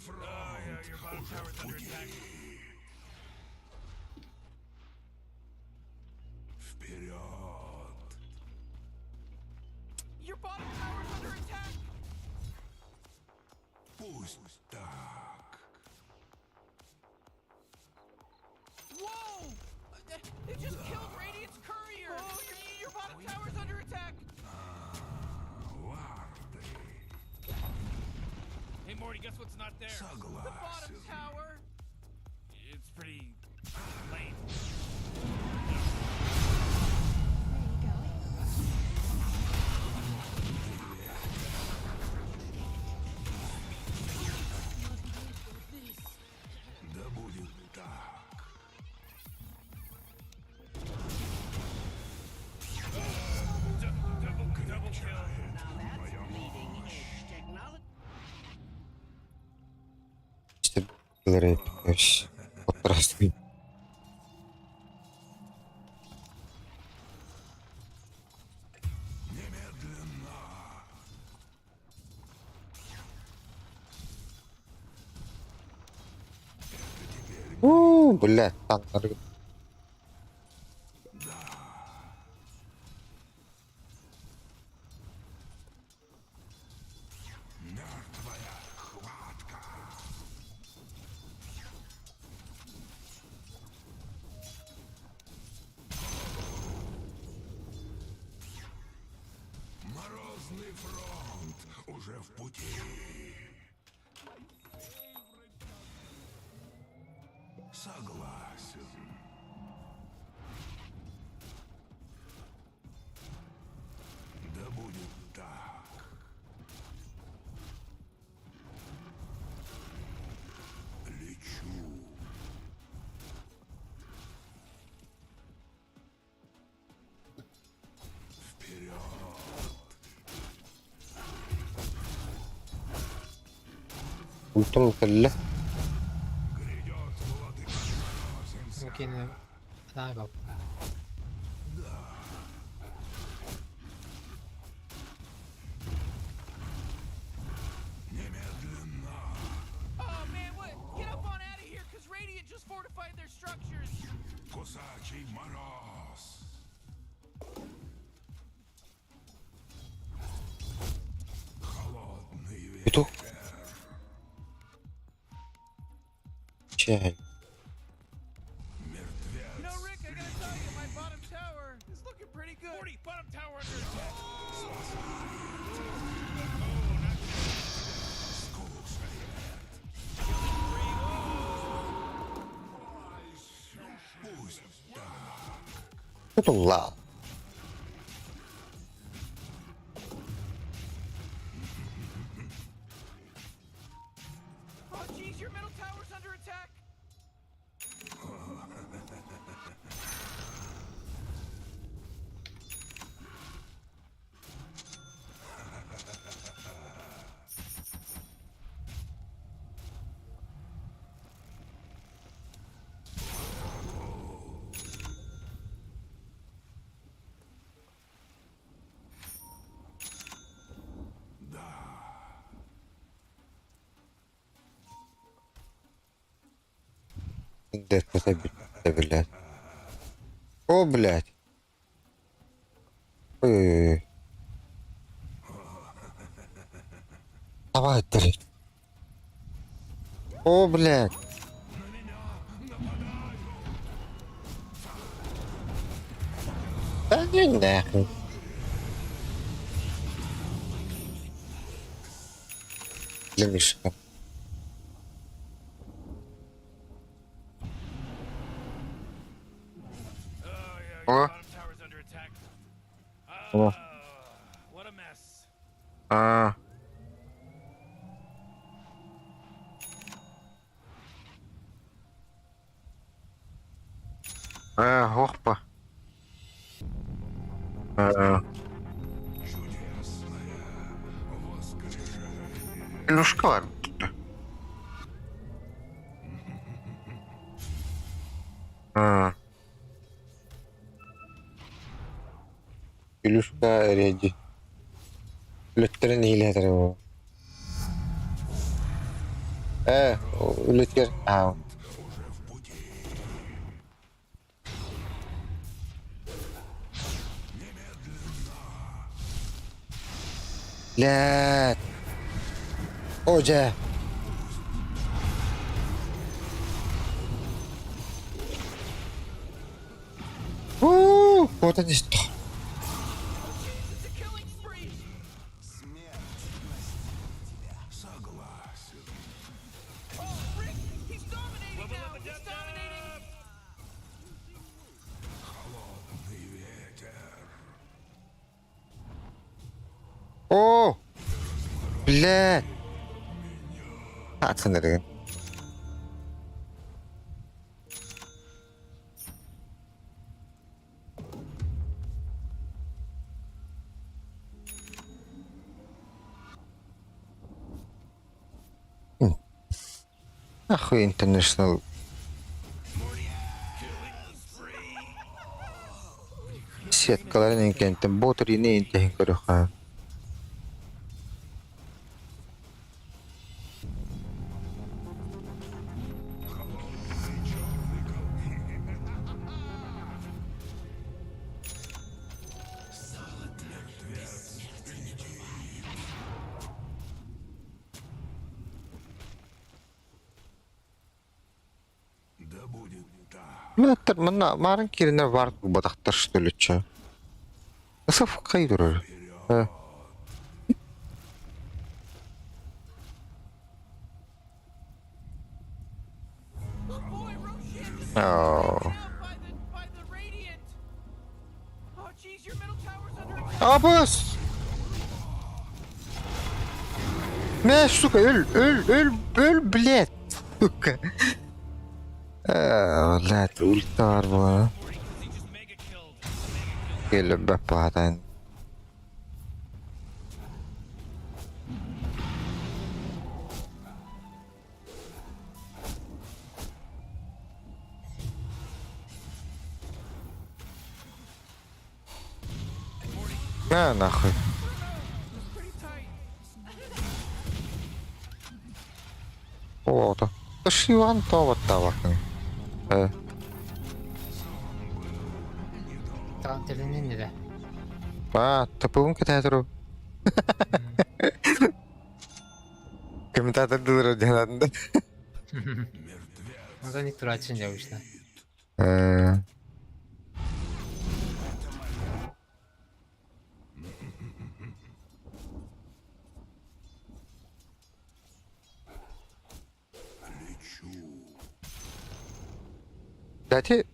Oh, yeah, your bottom tower's under attack. Вперед. Your bottom tower's under attack. Пусть так. Whoa! They just killed Radiant's courier. Oh, your bottom tower's under attack. Варды. Hey, Morty, guess what's not there? The bottom Согласен. tower. It's pretty lame. Да будет так. Double kill. İşte bunları yapıyoruz. Operasyon. Бля, танкları. Мертвая хватка. Морозный фронт уже в пути. Согласен. Да будет так. Ultum kelle. Mungkin nangkap. Oh man, what? Get up on out of here, cause Radiant just fortified their structures. Кусачий мороз. Холодный ветер. Петух. Чай. You know, Rick, I gotta tell you, my bottom tower is looking pretty good. 40, bottom tower under attack. Петула. Oh, jeez, your middle tower's under attack. Да это блядь. О, блядь. Ой-ой-ой. Давай, блядь. О, блядь. Да не нахуй. Для Мишка. О. Bottom tower's under attack. О. What a mess. А. Опа. Илюшка var burada. Илюшка реди. Лütlerin hileleri bu. Lütger. Блядь. Оже. Вот они что. It's a killing spree. Oh, Rick, he's dominating now. He's dominating. О! Блядь. Пацаны. Нахуй интернешнл. Сеткаларын кенттен ботор ине интехин көрөха. Мына марын кирине бар батактар что ли ча. Саф кайдыр. Boy, Roshan is Oh. by the Radiant. Oh, jeez, your middle tower's under attack. Абас. Не, сука, öl, блядь. Сука. Блядь, ультар была. He just mega killed. Или бапатан. На нахуй. О, то ж Іван то вот так. Dilinin de. Tapığım kadar. Комментатордылар жанында. Одан никто açınca обычно. Дати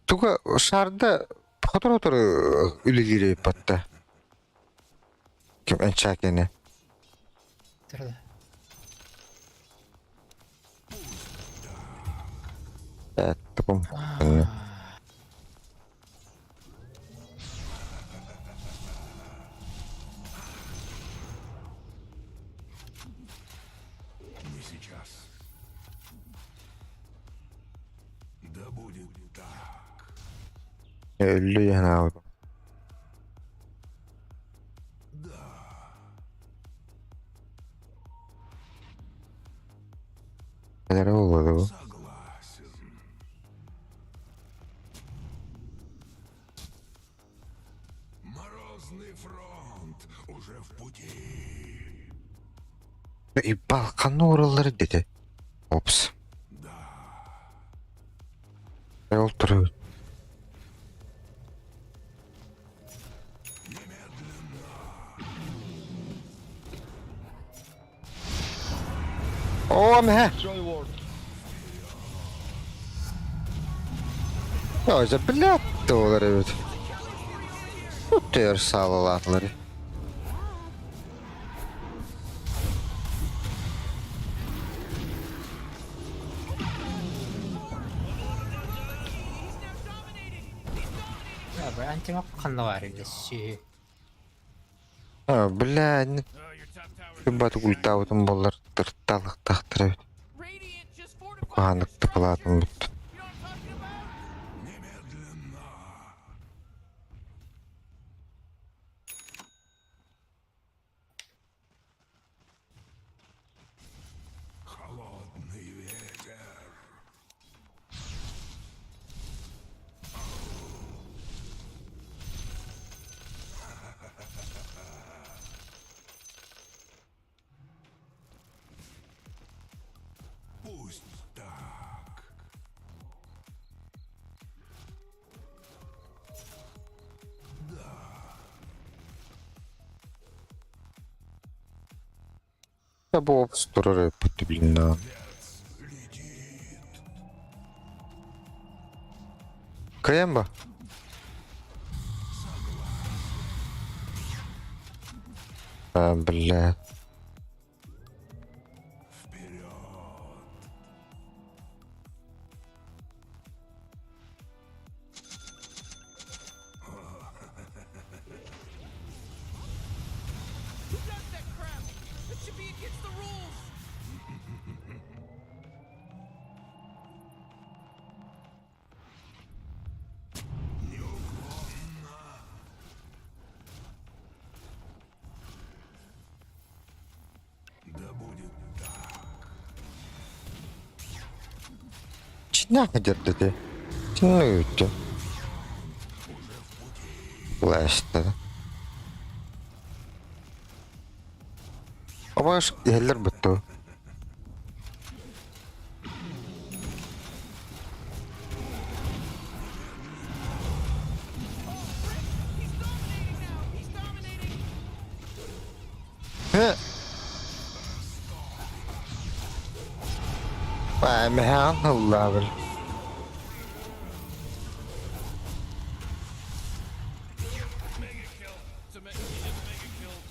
туга шарда фотор үлелире патта. Ким анчакене. Тұрды. Tapım. Не сейчас. Да будет так. Öldü yani abi. Kadar olmadı bu. Согласен. Морозный фронт уже в пути. Balkan oraları dedi. Ops. Yol duruyor. О, не. Ой, за блядь, доллары. Тут те ж салалатлары. Ya böyle anti-map kanlı var öyle şey. Блядь. Кымбат ультаутым болар тырталык тактырып. Radiant just fortified. Куаныкты кылатым бүт. You know what I'm talking about? Холодный ветер. Пусть так. Я был в стороне потребно. Каемба? Блядь. Who does that crap? That should be against the rules. Да будет так. Чинах dedi. Чинах öttü. Ulaştı. Ama şu yerler bitti. He's dominating now. He's dominating. He. Vay mehan Allah bilir. Mega kill. It's a he just mega killed.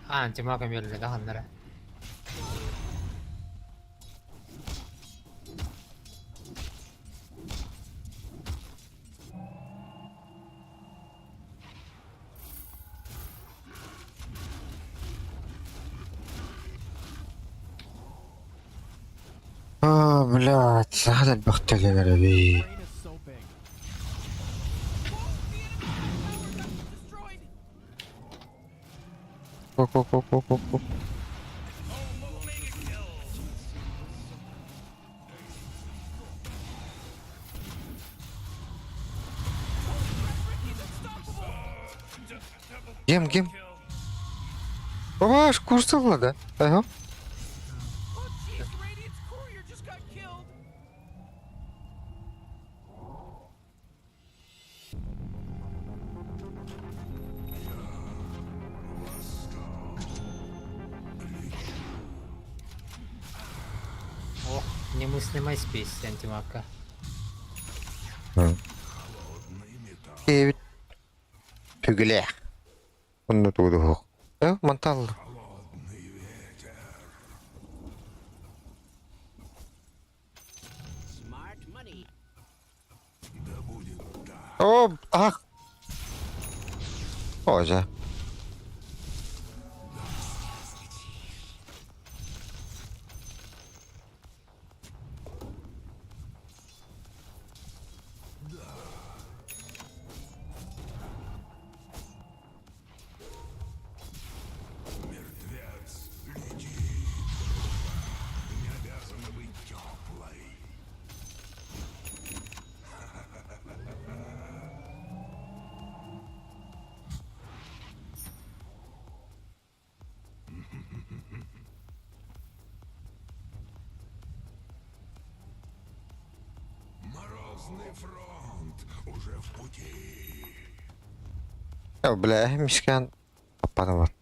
Anti-map'ım öyle de kanlara. Блядь, هذا البختة اللي Ку-ку-ку-ку-ку-ку. Гем. О, аж курсовала, да? Ага. Oh, jeez, Radiant's courier just got killed. О, немыслимая спесь антимака. Evet. Hyggeligt. Onu tuodu. Mantalla. Smart money. О, ах. Боже. Ya bля, мишкан попадает.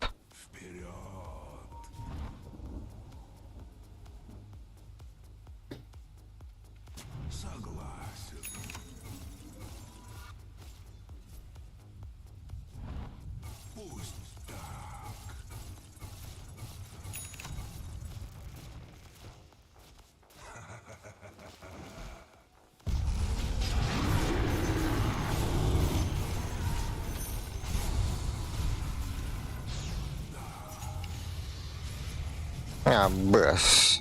А, бэс.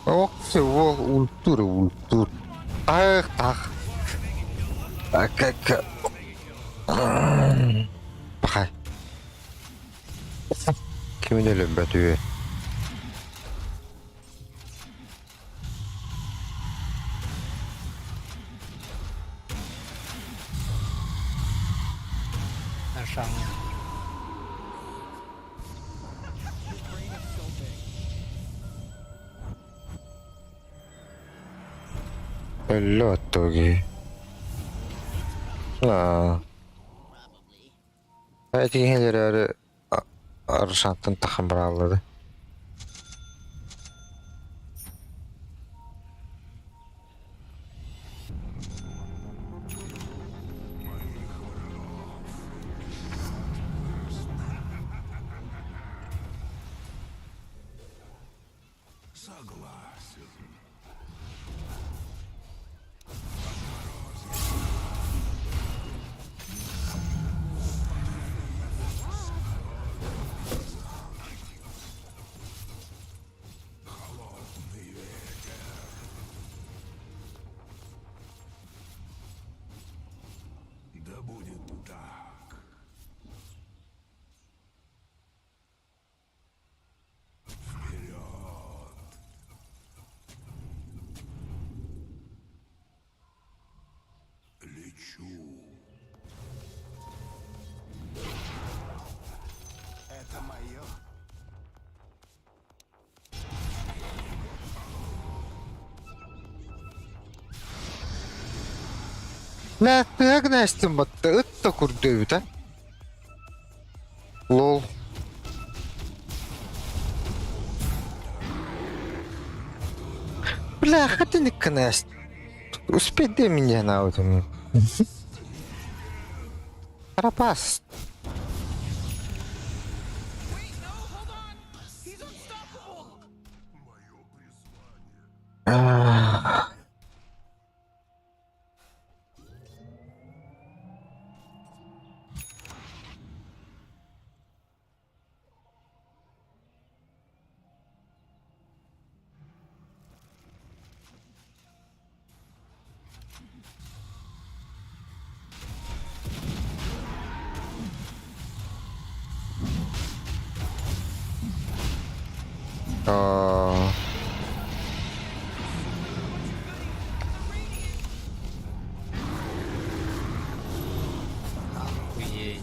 Ох, всего ультур. Ах, ах. А как... Пахай. Kim de lömbet üye. На шагу. Лётоги. Эти гелеры Аршантын тахамбралады. Ne nästin battı ıtta kurdu ta. Lol. Бля, хотя не кнест. Успей дай меня на этом. Рапас. Wait, no, hold on. He's unstoppable. О, Охуеть.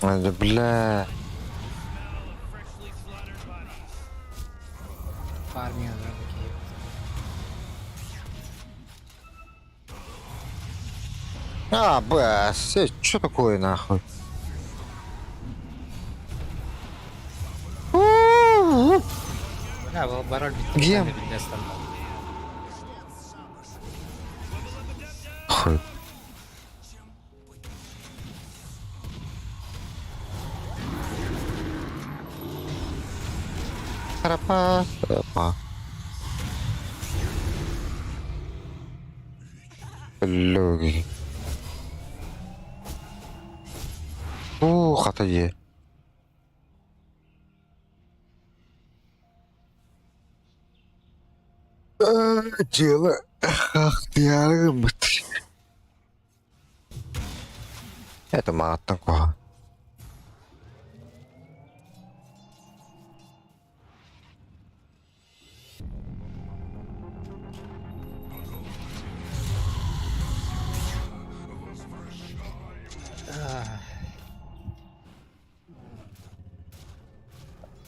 да бля. Армия уже такие. Бас, что такое нахуй? Да, бароль Где? для стандарта. Хуй. Тропа. Люди. Ух, это е. Дело. Ах, ты армат. Это мат такого.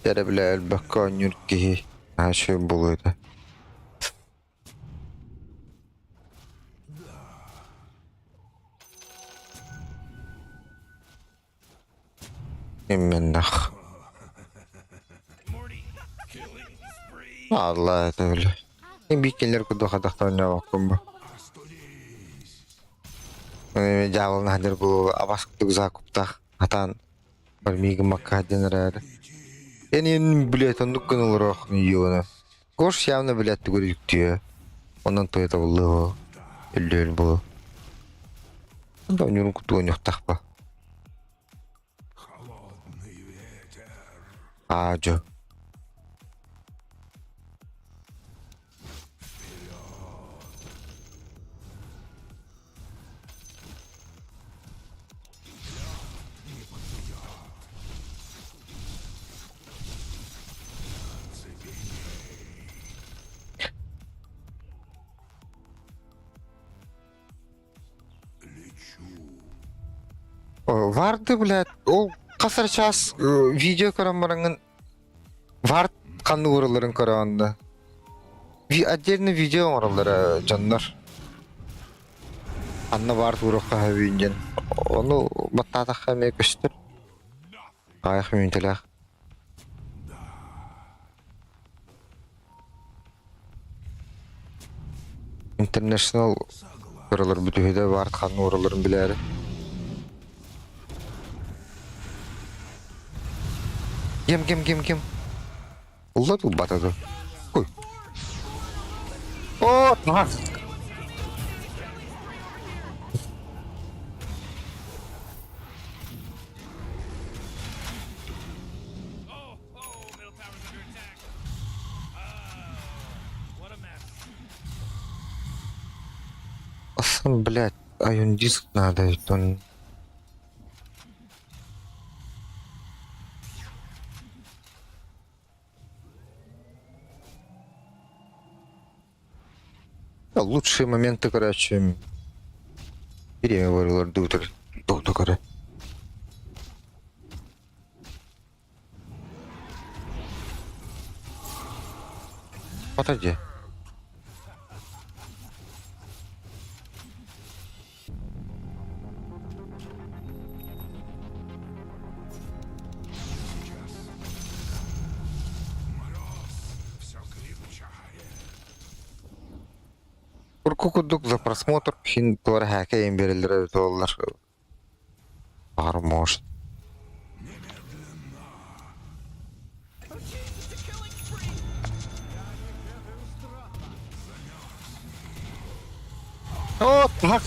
Я бля, альбака нюрки. А что было это? Именно. Алла, это бля. И бикелер куда ходахтан не вакуумба. Дьявол нахер был абаскутук закуптах. Атан. Бармига макаден рада. Я не, блядь, он нукнул рох на Кош явно, блядь, ты говоришь, где? Он то это было. Или было. Да, у него руку не тахпа. А, Джо. Варды, блядь, ол қасыр час видео көрін барыңын вард қанды орыларын көріғанда. Отдельно видео орылары жандар. Анна вард ұрыққа әуейінден. Оны баттатақ әме көстір. Аяқ мүйінтіләқ. International көрілер бүтіхеді вард қанды орыларын біләрі. Гем. Улла тут батаду. Ой. О, так. Middle tower's under attack. What a mess. Асан, блядь, айон диск надо, ведь он... Лучшие моменты, короче, время варилар дутер. Долго, короче. Подожди. Куркукудук за просмотр. Хин туар хаке им берилдер доллар. Армош. О, так.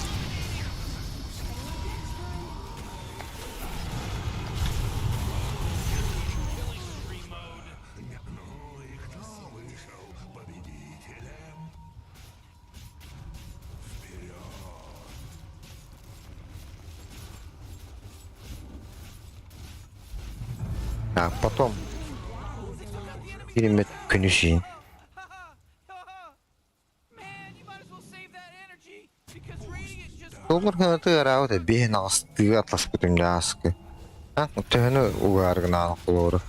А потом Kirimet künüşün. Man, you might as well save that energy because radiant just Dolur kanatı yarağı da bir nastığı atlas bütünce askı. Ha, muhtemelen uğargın anıqlı doğru.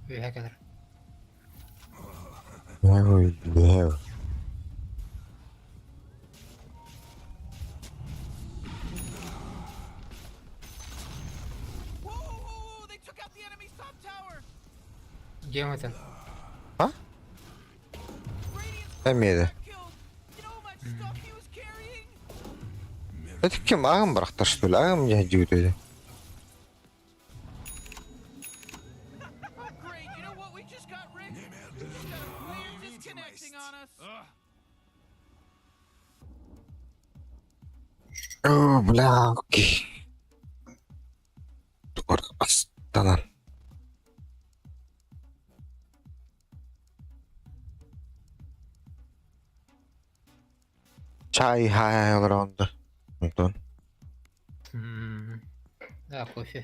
Üye kadar. Oy, ne? Whoa, they took out the enemy's top tower. Game öten. Ha? Radiant's Emiydi. killed. You know how much stuff he was carrying? Ötük kim ağım bıraktır böyle ağım yahdi ötüydü. Great, you know what? We just got Rick. We just got a weird disconnecting on us. Oh, bla, okey. Orada bas. Tamam. Çay hay olur onda. Unutun. Ya koşu.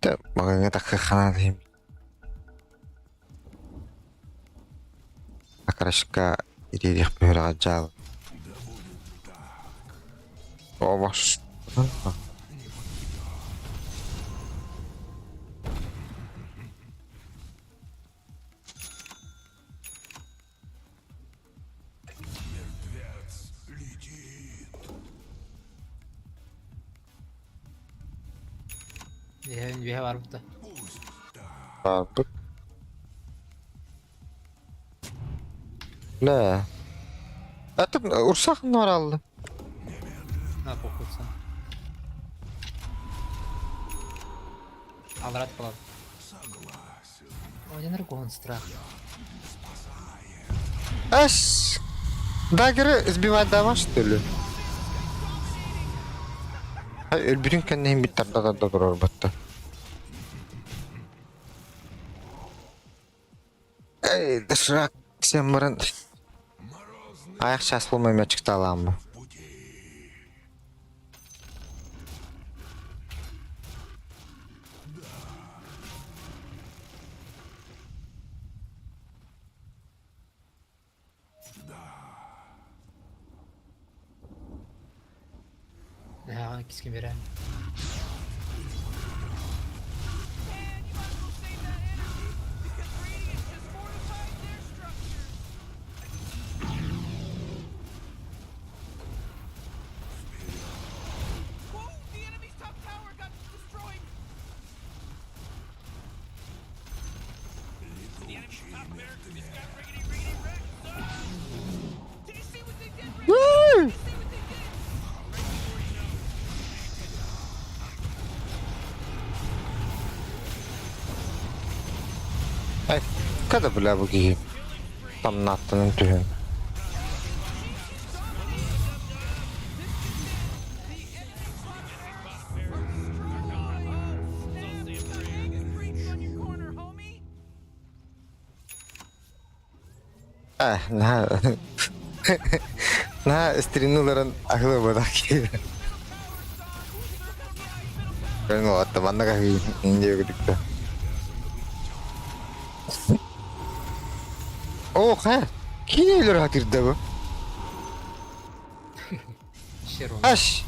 Da makanya tak kekanatim. Akarashka ididih pera jal. Oh, bos. Üye var burada. Aldık. Ne? Atıp ursak mı var aldı? Ne kokursan. Avrat falan. Oyunları Гонстра. Аш! Дагеры сбивать дома, что ли? Ölbürün kendine bir tarda da durur batta. Ey, dışrak sen barın. Ayak şas bulmaya çıktı alan mı? Ya keskin veren. Whoa, the enemy's top tower got destroyed. The enemy's top barracks just got riggedy wrecked. Did you see what they did? Rick? Did you see what they did? Ay, kada bula bu giyim. Tam nattının tühün. Nah. Nah, streamlerin aklı badak gibi. Ben o temanla kaki ince gidikti. Oh ha, kiler hakirde bu. Şeron. Aş.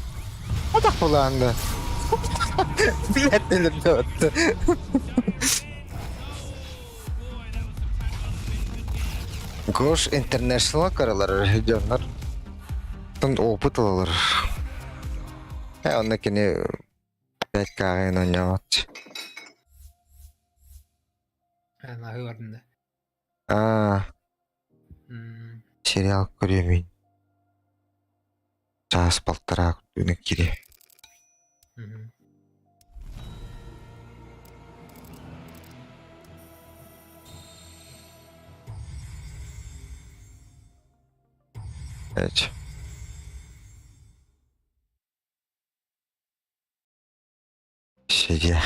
Adak bulağında. Bilet delirdi attı. Gosh International karalar regionlar. Tun oput alır. Ya ondakini pek kağın oynamat. Ben ahı vardım da. Aa, serial koremin. час-полтора на кире. Мгм. Сидя.